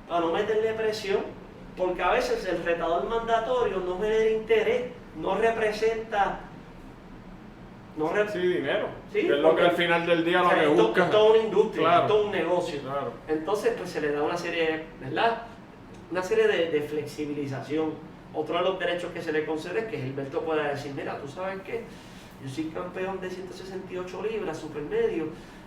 para no meterle presión. porque a veces el retador mandatorio no genera interés, no representa... Sí, dinero. Sí, que es lo que al final del día o sea, lo que esto busca. es toda una industria, Claro. es todo un negocio. Claro. Entonces, pues se le da una serie, ¿verdad? Una serie de flexibilización. Otro de los derechos que se le concede es que Gilberto pueda decir, mira, ¿tú sabes qué? Yo soy campeón de 168 libras, supermedio,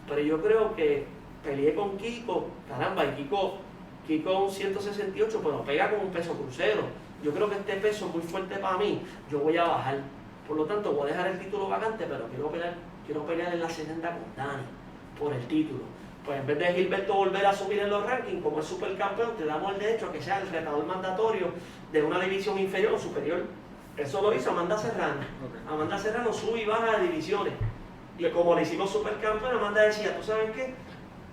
pero yo creo que peleé con Kiko, caramba, y Kiko un 168, pero pega con un peso crucero. Yo creo que este peso es muy fuerte para mí, yo voy a bajar. Por lo tanto, voy a dejar el título vacante, pero quiero pelear en la 70 con Dani por el título. Pues en vez de Gilberto volver a subir en los rankings como es supercampeón, te damos el derecho a que sea el retador mandatorio de una división inferior o superior. Eso lo hizo Amanda Serrano. Ok. Amanda Serrano sube y baja de divisiones. Y como le hicimos supercampeón, Amanda decía, ¿tú sabes qué?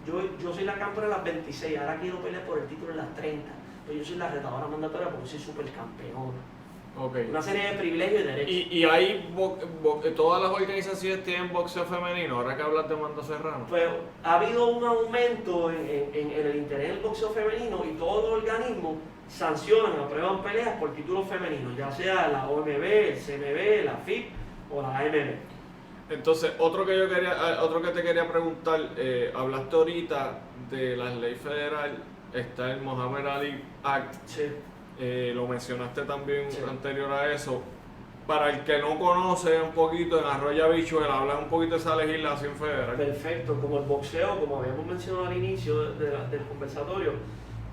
Yo soy la campeona de las 26, ahora quiero pelear por el título en las 30. Pues yo soy la retadora mandatoria porque soy supercampeona. Ok. Una serie de privilegios y derechos. Y ahí todas las organizaciones tienen boxeo femenino, ahora que hablas de Amanda Serrano. Pues ha habido un aumento en el interés en el boxeo femenino y todos los organismos sancionan, aprueban peleas por títulos femeninos, ya sea la OMB, el CMB, la FIP o la AMB. Entonces, otro que te quería preguntar, hablaste ahorita de la ley federal, está el Muhammad Ali Act, Sí. lo mencionaste también Sí. anterior a eso. Para el que no conoce un poquito, en Arroyo Habichuela, habla un poquito de esa legislación federal. Perfecto, como el boxeo, como habíamos mencionado al inicio del conversatorio,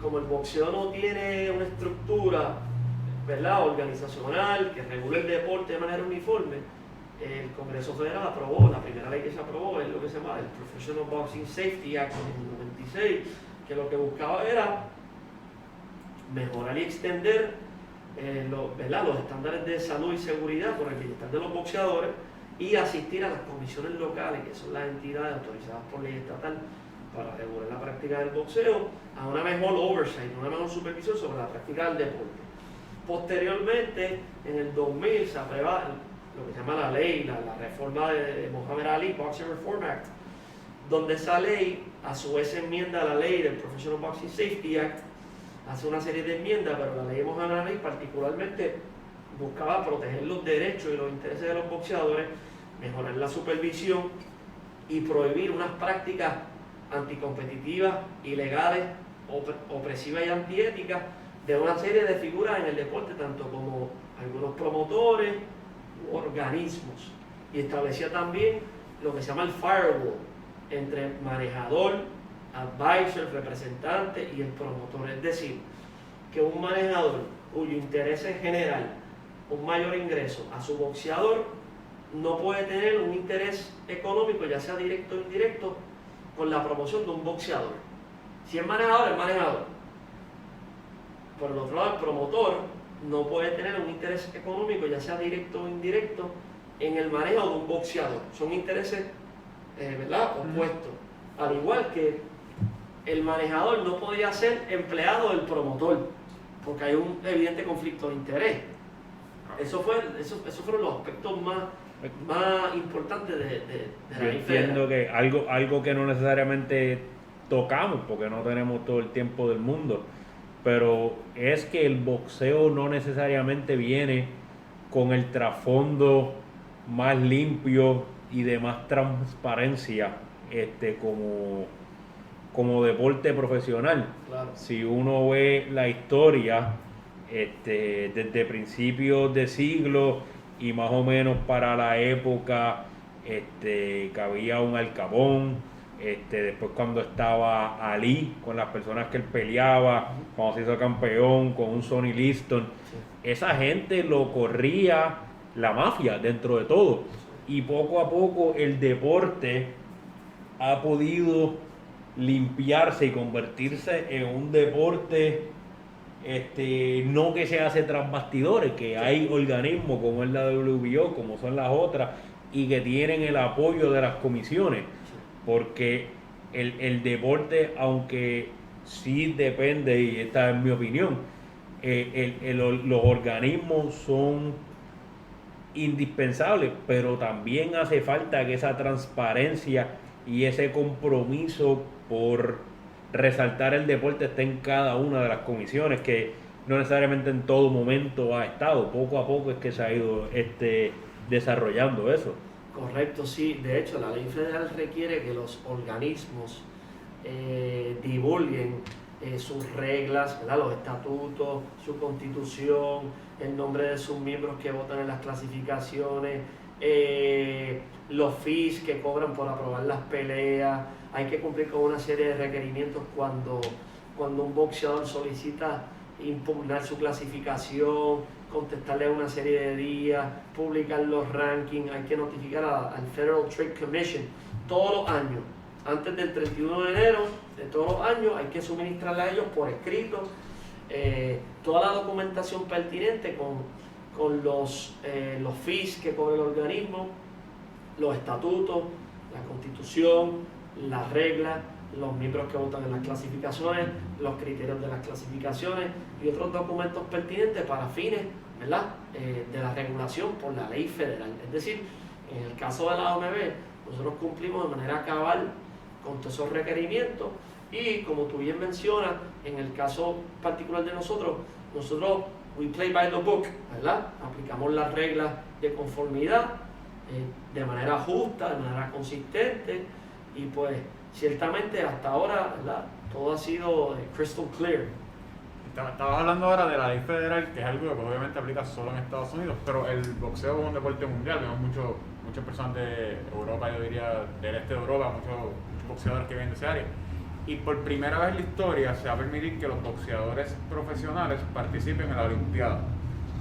como el boxeo no tiene una estructura, ¿verdad?, organizacional que regule el deporte de manera uniforme, el Congreso Federal aprobó, la primera ley que se aprobó es lo que se llama el Professional Boxing Safety Act en el 96, que lo que buscaba era mejorar y extender los estándares de salud y seguridad por el bienestar de los boxeadores y asistir a las comisiones locales, que son las entidades autorizadas por ley estatal para regular la práctica del boxeo, a una mejor oversight, una mejor supervisión sobre la práctica del deporte. Posteriormente, en el 2000 se aprueba lo que se llama la ley, la reforma de Muhammad Ali Boxing Reform Act, donde esa ley a su vez enmienda la ley del Professional Boxing Safety Act, hace una serie de enmiendas, pero la ley de Muhammad Ali particularmente buscaba proteger los derechos y los intereses de los boxeadores, mejorar la supervisión y prohibir unas prácticas anticompetitivas, ilegales, opresivas y antiéticas de una serie de figuras en el deporte, tanto como algunos promotores u organismos. Y establecía también lo que se llama el firewall entre manejador, advisor, representante y el promotor. Es decir, que un manejador cuyo interés es general un mayor ingreso a su boxeador no puede tener un interés económico, ya sea directo o indirecto, con la promoción de un boxeador. Si es manejador, es manejador. Por el otro lado, el promotor no puede tener un interés económico, ya sea directo o indirecto, en el manejo de un boxeador. Son intereses, ¿verdad?, opuestos. Al igual que el manejador no podía ser empleado del promotor, porque hay un evidente conflicto de interés. Esos fueron los aspectos más importantes de Yo la ley entiendo federal. que algo que no necesariamente tocamos, porque no tenemos todo el tiempo del mundo, pero es que el boxeo no necesariamente viene con el trasfondo más limpio y de más transparencia como deporte profesional. Claro. Si uno ve la historia desde principios de siglo y más o menos para la época que había un Al-Capone, después cuando estaba Ali con las personas que él peleaba, cuando se hizo campeón con un Sonny Liston, esa gente lo corría la mafia dentro de todo, y poco a poco el deporte ha podido limpiarse y convertirse en un deporte no que se hace tras bastidores, que hay organismos como es la WBO, como son las otras, y que tienen el apoyo de las comisiones, porque el deporte, aunque sí depende, y esta es mi opinión, los organismos son indispensables, pero también hace falta que esa transparencia y ese compromiso por resaltar el deporte esté en cada una de las comisiones, que no necesariamente en todo momento ha estado, poco a poco es que se ha ido desarrollando eso. Correcto, sí. De hecho, la ley federal requiere que los organismos divulguen sus reglas, ¿verdad? Los estatutos, su constitución, el nombre de sus miembros que votan en las clasificaciones, los fees que cobran por aprobar las peleas. Hay que cumplir con una serie de requerimientos cuando un boxeador solicita impugnar su clasificación, contestarle a una serie de días, publicar los rankings. Hay que notificar al Federal Trade Commission todos los años. Antes del 31 de enero de todos los años hay que suministrarle a ellos por escrito toda la documentación pertinente con los fees que cobra el organismo, los estatutos, la constitución, las reglas, los miembros que votan en las clasificaciones, los criterios de las clasificaciones y otros documentos pertinentes para fines, ¿verdad? De la regulación por la ley federal. Es decir, en el caso de la OMB, nosotros cumplimos de manera cabal con todos esos requerimientos y, como tú bien mencionas, en el caso particular de nosotros, we play by the book, ¿verdad? Aplicamos las reglas de conformidad de manera justa, de manera consistente y pues ciertamente hasta ahora, ¿verdad? Todo ha sido crystal clear. Estabas hablando ahora de la ley federal, que es algo que obviamente aplica solo en Estados Unidos, pero el boxeo es un deporte mundial. Vemos muchas personas de Europa, yo diría del este de Europa, muchos boxeadores que vienen de esa área. Y por primera vez en la historia se va a permitir que los boxeadores profesionales participen en la Olimpiada.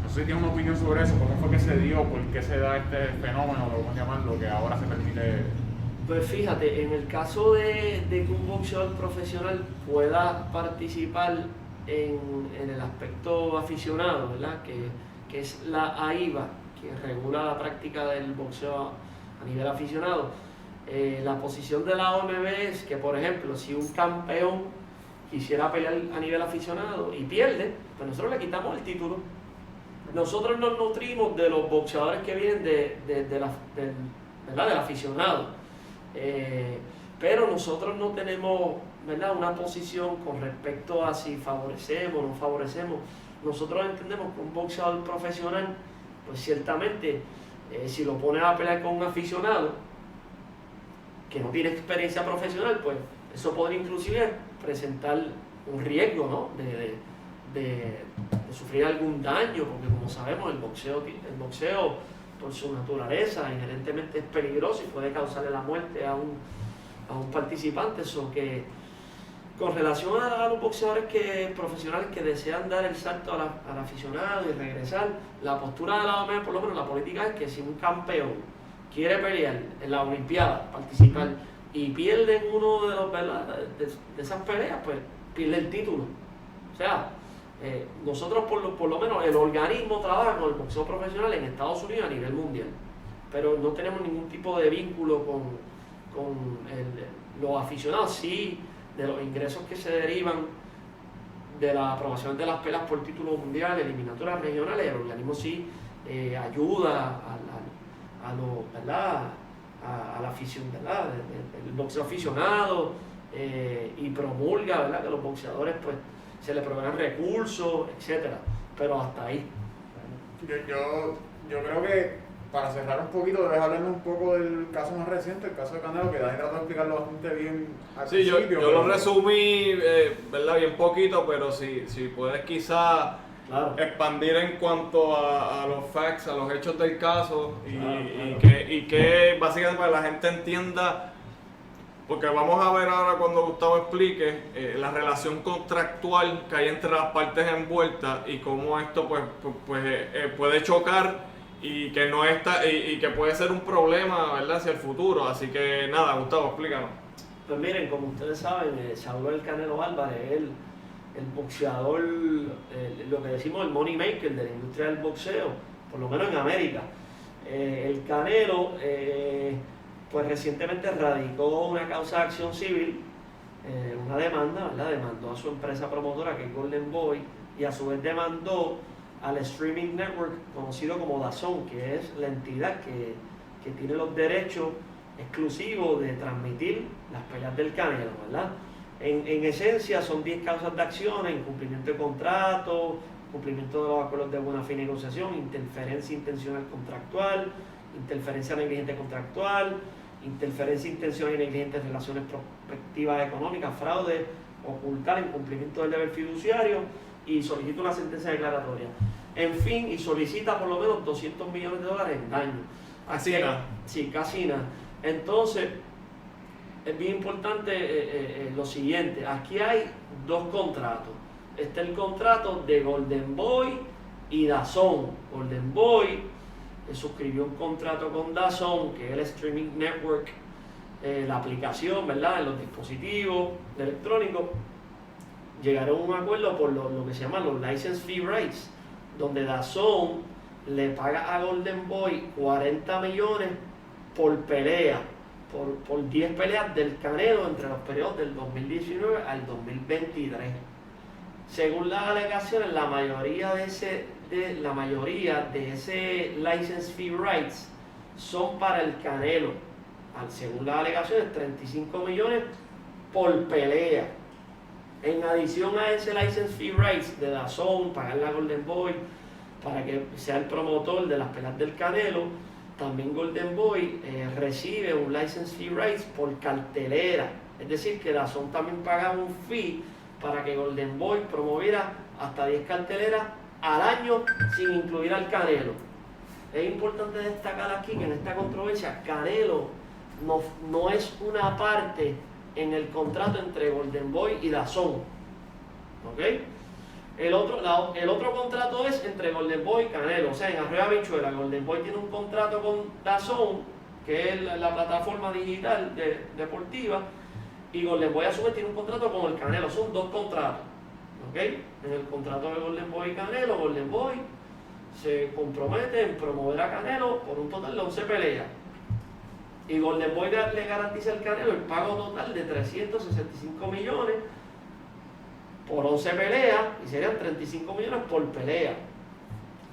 No sé si tienes una opinión sobre eso, cómo fue que se dio, por qué se da este fenómeno, o cómo llamarlo, que ahora se permite. Pues fíjate, en el caso de que un boxeador profesional pueda participar en el aspecto aficionado, ¿verdad? Que es la AIBA, que regula la práctica del boxeo a nivel aficionado. La posición de la OMB es que, por ejemplo, si un campeón quisiera pelear a nivel aficionado y pierde, pues nosotros le quitamos el título. Nosotros nos nutrimos de los boxeadores que vienen del aficionado. Pero nosotros no tenemos, ¿verdad?, una posición con respecto a si favorecemos o no favorecemos. Nosotros entendemos que un boxeador profesional, pues ciertamente, si lo pones a pelear con un aficionado que no tiene experiencia profesional, pues eso podría inclusive presentar un riesgo, ¿no?, de sufrir algún daño, porque como sabemos el boxeo por su naturaleza inherentemente es peligroso y puede causarle la muerte a un participante. Eso que con relación a los boxeadores profesionales que desean dar el salto al aficionado y regresar, la postura de la OMB, por lo menos la política, es que si un campeón quiere pelear en la Olimpiada, participar, y pierde en uno de los, ¿verdad?, de esas peleas, pues pierde el título. O sea, nosotros por lo menos el organismo trabaja con el boxeo profesional en Estados Unidos a nivel mundial, pero no tenemos ningún tipo de vínculo con los aficionados. Sí, de los ingresos que se derivan de la aprobación de las peleas por título mundial, eliminatorias regionales, el organismo sí ayuda a la afición, ¿verdad?, el boxeo aficionado, y promulga, ¿verdad?, que los boxeadores pues se les provean recursos, etcétera, pero hasta ahí. Yo creo que para cerrar un poquito debes hablarnos un poco del caso más reciente, el caso de Canelo, que Dani trató de explicarlo bastante bien al principio. Yo lo resumí, ¿verdad?, bien poquito, pero si puedes quizá expandir en cuanto a los facts, a los hechos del caso y que básicamente para que la gente entienda, porque vamos a ver ahora cuando Gustavo explique la relación contractual que hay entre las partes envueltas y cómo esto pues puede chocar y que no está y que puede ser un problema, ¿verdad?, hacia el futuro. Así que nada, Gustavo, explícanos. Pues miren, como ustedes saben, Saulo del Canelo Álvarez, el boxeador, lo que decimos el money maker de la industria del boxeo, por lo menos en América. El Canelo, pues recientemente radicó una causa de acción civil, una demanda, ¿verdad? Demandó a su empresa promotora, que es Golden Boy, y a su vez demandó al streaming network conocido como DAZN, que es la entidad que tiene los derechos exclusivos de transmitir las peleas del Canelo, ¿verdad? En esencia son 10 causas de acción, incumplimiento de contrato, cumplimiento de los acuerdos de buena fe y negociación, interferencia intencional contractual, interferencia negligente contractual, interferencia intencional y negligente en relaciones prospectivas económicas, fraude, ocultar incumplimiento del deber fiduciario y solicita una sentencia declaratoria. En fin, y solicita por lo menos $200 millones en daño. Casi nada. Sí, casi nada. Entonces, es bien importante lo siguiente, aquí hay dos contratos. Está el contrato de Golden Boy y DAZN. Golden Boy suscribió un contrato con DAZN, que es el streaming network, la aplicación, ¿verdad?, en los dispositivos electrónicos. Llegaron a un acuerdo por lo que se llaman los license fee rights, donde DAZN le paga a Golden Boy 40 millones por pelea, por 10 peleas del Canelo entre los periodos del 2019 al 2023. Según las alegaciones, la mayoría de ese license fee rights son para el Canelo. Según las alegaciones, 35 millones por pelea. En adición a ese license fee rights de DAZN, pagarle a Golden Boy para que sea el promotor de las peleas del Canelo, también Golden Boy recibe un license fee rights por cartelera. Es decir, que DAZN también paga un fee para que Golden Boy promoviera hasta 10 carteleras al año sin incluir al Canelo. Es importante destacar aquí que en esta controversia Canelo no es una parte en el contrato entre Golden Boy y DAZN. ¿Ok? El otro contrato es entre Golden Boy y Canelo. O sea, en Arroyo Habichuela, Golden Boy tiene un contrato con DAZN, que es la plataforma digital deportiva, y Golden Boy a su vez tiene un contrato con el Canelo. Son dos contratos. ¿Ok? En el contrato de Golden Boy y Canelo, Golden Boy se compromete en promover a Canelo por un total de 11 peleas. Y Golden Boy le garantiza al Canelo el pago total de 365 millones por 11 peleas, y serían 35 millones por pelea.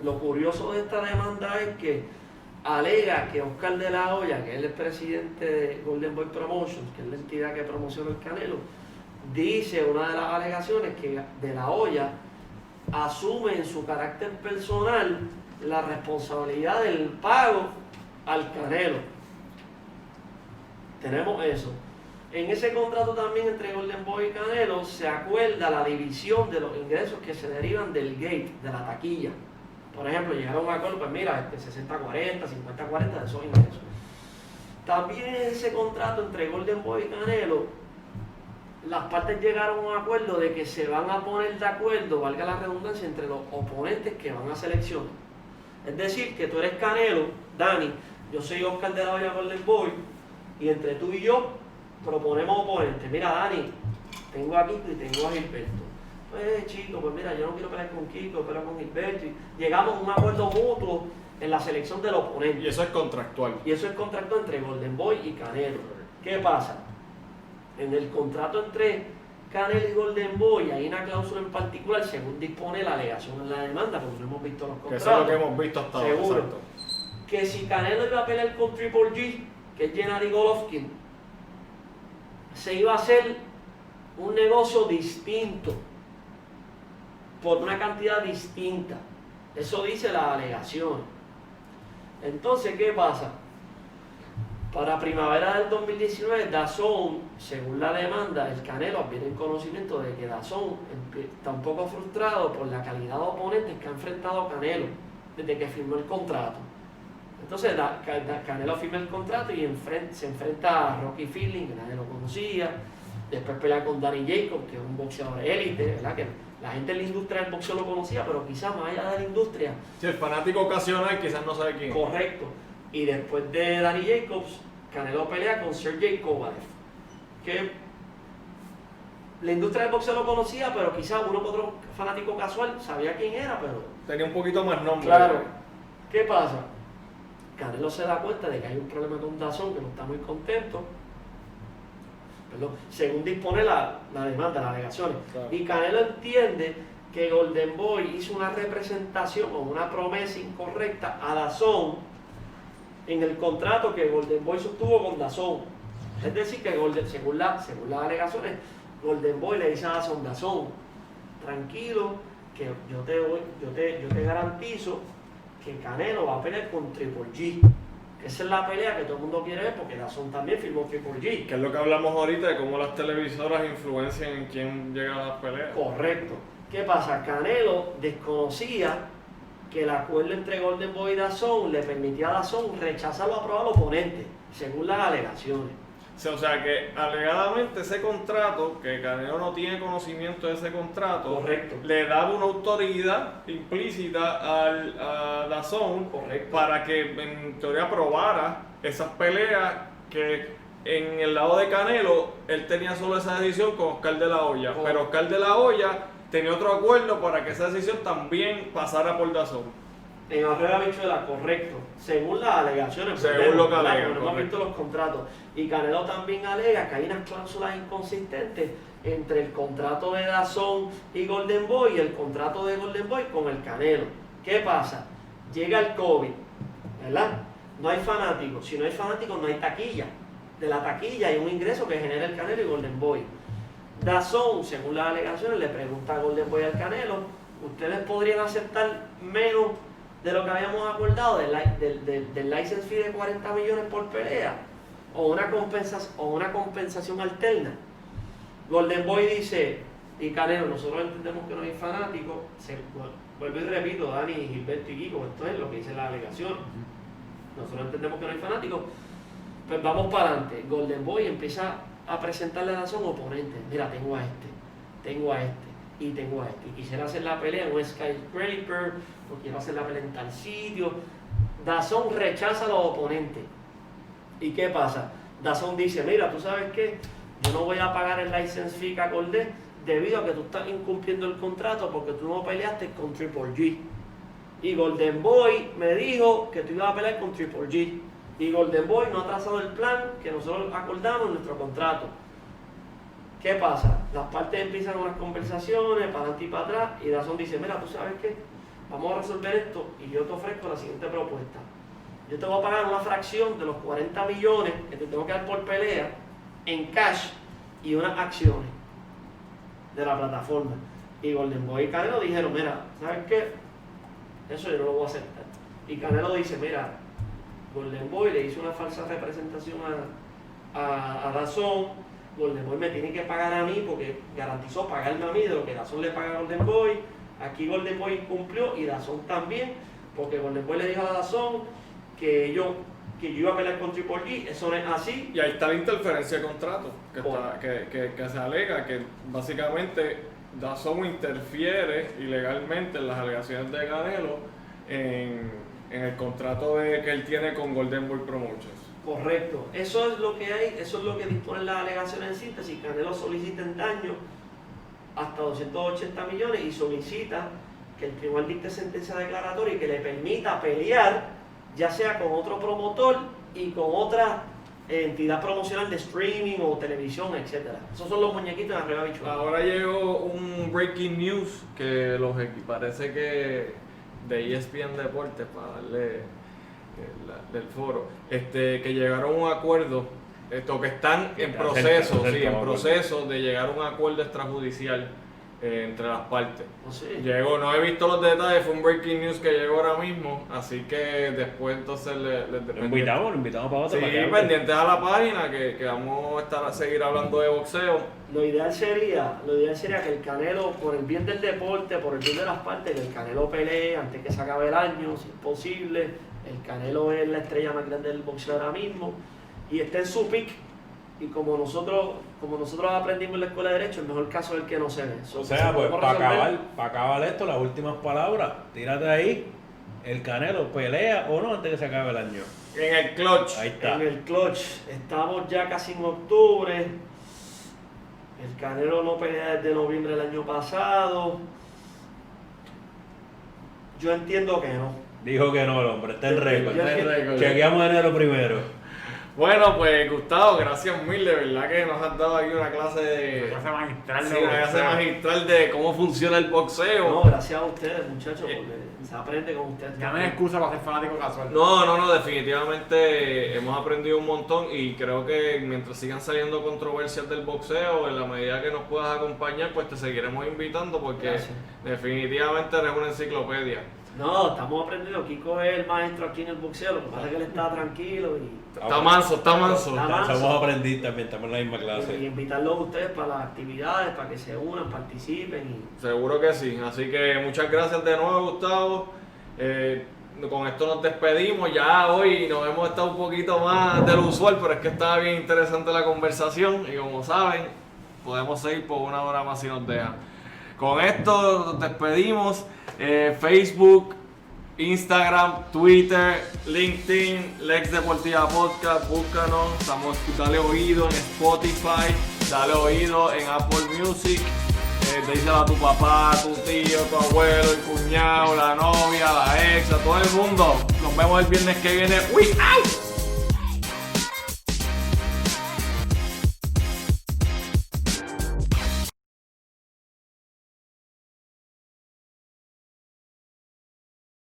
Lo curioso de esta demanda es que alega que Oscar de la Hoya, que es el presidente de Golden Boy Promotions, que es la entidad que promociona el Canelo, dice una de las alegaciones que de la Hoya asume en su carácter personal la responsabilidad del pago al Canelo. Tenemos eso. En ese contrato también entre Golden Boy y Canelo se acuerda la división de los ingresos que se derivan del gate, de la taquilla. Por ejemplo, llegaron a un acuerdo, pues mira, 60-40, 50-40 de esos ingresos. También en ese contrato entre Golden Boy y Canelo, las partes llegaron a un acuerdo de que se van a poner de acuerdo, valga la redundancia, entre los oponentes que van a seleccionar. Es decir, que tú eres Canelo, Dani, yo soy Oscar de la Hoya Golden Boy, y entre tú y yo proponemos oponentes. Mira, Dani, tengo a Kiko y tengo a Gilberto. Pues chico, pues mira, yo no quiero pelear con Kiko, pero con Gilberto. Y llegamos a un acuerdo mutuo en la selección del oponente. Y eso es contractual. Y eso es contrato entre Golden Boy y Canelo. ¿Qué pasa? En el contrato entre Canelo y Golden Boy hay una cláusula en particular, según dispone la alegación en la demanda, porque no hemos visto los contratos. Que eso es lo que hemos visto hasta ahora. Seguro. Exacto. Que si Canelo iba a pelear con Triple G, que es Gennady Golovkin, se iba a hacer un negocio distinto por una cantidad distinta. Eso dice la alegación. Entonces, ¿qué pasa? Para primavera del 2019, DAZN, según la demanda, el Canelo viene en conocimiento de que DAZN está un poco frustrado por la calidad de oponentes que ha enfrentado Canelo desde que firmó el contrato. Entonces Canelo firma el contrato y se enfrenta a Rocky Fielding, que nadie lo conocía. Después pelea con Danny Jacobs, que es un boxeador élite, ¿verdad? Que la gente en la industria del boxeo lo conocía, pero quizás más allá de la industria. Sí, el fanático ocasional quizás no sabe quién. Correcto. Y después de Danny Jacobs, Canelo pelea con Sergey Kovalev, que la industria del boxeo lo conocía, pero quizás uno que otro fanático casual sabía quién era, pero... Tenía un poquito más nombre. Claro. ¿Qué pasa? Canelo se da cuenta de que hay un problema con DAZN, que no está muy contento. Perdón, según dispone la demanda, las alegaciones. Claro. Y Canelo entiende que Golden Boy hizo una representación o una promesa incorrecta a DAZN en el contrato que Golden Boy sostuvo con DAZN. Es decir, que según las alegaciones, Golden Boy le dice a DAZN, tranquilo, que yo te garantizo que Canelo va a pelear con Triple G. Esa es la pelea que todo el mundo quiere ver porque Dazón también firmó Triple G. Que es lo que hablamos ahorita de cómo las televisoras influencian en quién llega a las peleas. Correcto. ¿Qué pasa? Canelo desconocía que el acuerdo entre Golden Boy y Dazón le permitía a Dazón rechazar o aprobar al oponente, según las alegaciones. O sea que alegadamente ese contrato, que Canelo no tiene conocimiento de ese contrato, Correcto. le daba una autoridad implícita a DAZN Correcto. para que en teoría aprobara esas peleas que en el lado de Canelo él tenía solo esa decisión con Oscar de la Hoya, pero Oscar de la Hoya tenía otro acuerdo para que esa decisión también pasara por DAZN. En Arrega Bichuela, correcto. Según las alegaciones, Según lo que ¿verdad? alega, Porque no hemos correcto. visto los contratos. Y Canelo también alega que hay unas cláusulas inconsistentes entre el contrato de Dazón y Golden Boy y el contrato de Golden Boy con el Canelo. ¿Qué pasa? Llega el COVID, ¿verdad? No hay fanáticos. Si no hay fanáticos, no hay taquilla. De la taquilla hay un ingreso que genera el Canelo y Golden Boy. Dazón, según las alegaciones, le pregunta a Golden Boy al Canelo, ¿ustedes podrían aceptar menos de lo que habíamos acordado del license fee de 40 millones por pelea o una compensación alterna? Golden Boy dice, y Canelo, nosotros entendemos que no hay fanáticos, vuelvo y repito, Dani, Gilberto y Kiko, esto es lo que dice la alegación, nosotros entendemos que no hay fanáticos, pues vamos para adelante. Golden Boy empieza a presentarle a Dazón oponentes, mira, tengo a este y tengo a este, y quisiera hacer la pelea en un skyscraper, o quiero hacer la pelea en tal sitio. Dazón rechaza a los oponentes. ¿Y qué pasa? Dazón dice, mira, ¿tú sabes qué? Yo no voy a pagar el license fee que acordé debido a que tú estás incumpliendo el contrato porque tú no peleaste con Triple G. Y Golden Boy me dijo que tú ibas a pelear con Triple G. Y Golden Boy no ha trazado el plan que nosotros acordamos en nuestro contrato. ¿Qué pasa? Las partes empiezan unas conversaciones para adelante y para atrás y Dazón dice, mira, ¿tú sabes qué? Vamos a resolver esto y yo te ofrezco la siguiente propuesta. Yo te voy a pagar una fracción de los 40 millones que te tengo que dar por pelea en cash y unas acciones de la plataforma. Y Golden Boy y Canelo dijeron, mira, ¿sabes qué? Eso yo no lo voy a aceptar. Y Canelo dice, mira, Golden Boy le hizo una falsa representación a Dazón. Golden Boy me tiene que pagar a mí porque garantizó pagarme a mí de lo que Dazón le paga a Golden Boy. Aquí Golden Boy cumplió y Dazón también, porque Golden Boy le dijo a Dazón que yo iba a pelear con Triple G. Eso no es así. Y ahí está la interferencia de contrato, que se alega que básicamente DAZN interfiere ilegalmente en las alegaciones de Canelo en el contrato que él tiene con Golden Boy Promotions. Correcto. Eso es lo que hay, eso es lo que disponen las alegaciones en síntesis. Canelo solicita en daño hasta 280 millones y solicita que el tribunal dicte sentencia declaratoria y que le permita pelear, ya sea con otro promotor y con otra entidad promocional de streaming o televisión, etcétera. Esos son los muñequitos de Arrega Bichuela. Ahora llegó un breaking news que parece que de ESPN Deportes, para darle del foro, que llegaron a un acuerdo, que están en proceso, en proceso de llegar a un acuerdo extrajudicial entre las partes. ¿Oh, sí? Llegó, no he visto los detalles, fue un breaking news que llegó ahora mismo, así que después entonces Lo invitamos para otro. Sí, para que hable. pendientes a la página que vamos a seguir hablando de boxeo. Lo ideal sería que el Canelo, por el bien del deporte, por el bien de las partes, que el Canelo pelee antes que se acabe el año, si es posible. El Canelo es la estrella más grande del boxeo ahora mismo y está en su pick. Y como nosotros aprendimos en la escuela de Derecho, el mejor caso es el que no se ve. O sea, pues para acabar esto, las últimas palabras, tírate ahí. El Canelo pelea o no antes que se acabe el año. En el clutch. Ahí está. En el clutch, estamos ya casi en octubre. El Canelo no pelea desde noviembre del año pasado. Yo entiendo que no. Dijo que no, el hombre, está en récord. Yo entiendo- Chequeamos enero primero. Bueno, pues Gustavo, gracias mil, de verdad que nos has dado aquí una clase Una de... clase magistral Sí, de una clase boxeo. magistral de cómo funciona el boxeo. No, gracias a ustedes, muchachos, porque se aprende con ustedes. Ya no hay excusa para ser fanático casual. No, definitivamente hemos aprendido un montón y creo que mientras sigan saliendo controversias del boxeo, en la medida que nos puedas acompañar, pues te seguiremos invitando porque Gracias. definitivamente eres una enciclopedia. No, estamos aprendiendo. Kiko es el maestro aquí en el boxeo, lo que pasa es que él está tranquilo y Está manso, está manso. Está manso. Somos aprendiz también, estamos en la misma y clase. invitarlos a ustedes para las actividades, para que se unan, participen. Y... Seguro que sí. Así que muchas gracias de nuevo, Gustavo. Con esto nos despedimos. Ya hoy nos hemos estado un poquito más del usual, pero es que estaba bien interesante la conversación. Y como saben, podemos seguir por una hora más si nos dejan. Con esto nos despedimos. Facebook, Instagram, Twitter, LinkedIn, Lex Deportiva Podcast, búscanos, dale oído en Spotify, dale oído en Apple Music, díselo a tu papá, a tu tío, tu abuelo, el cuñado, la novia, la ex, a todo el mundo. Nos vemos el viernes que viene. ¡We out!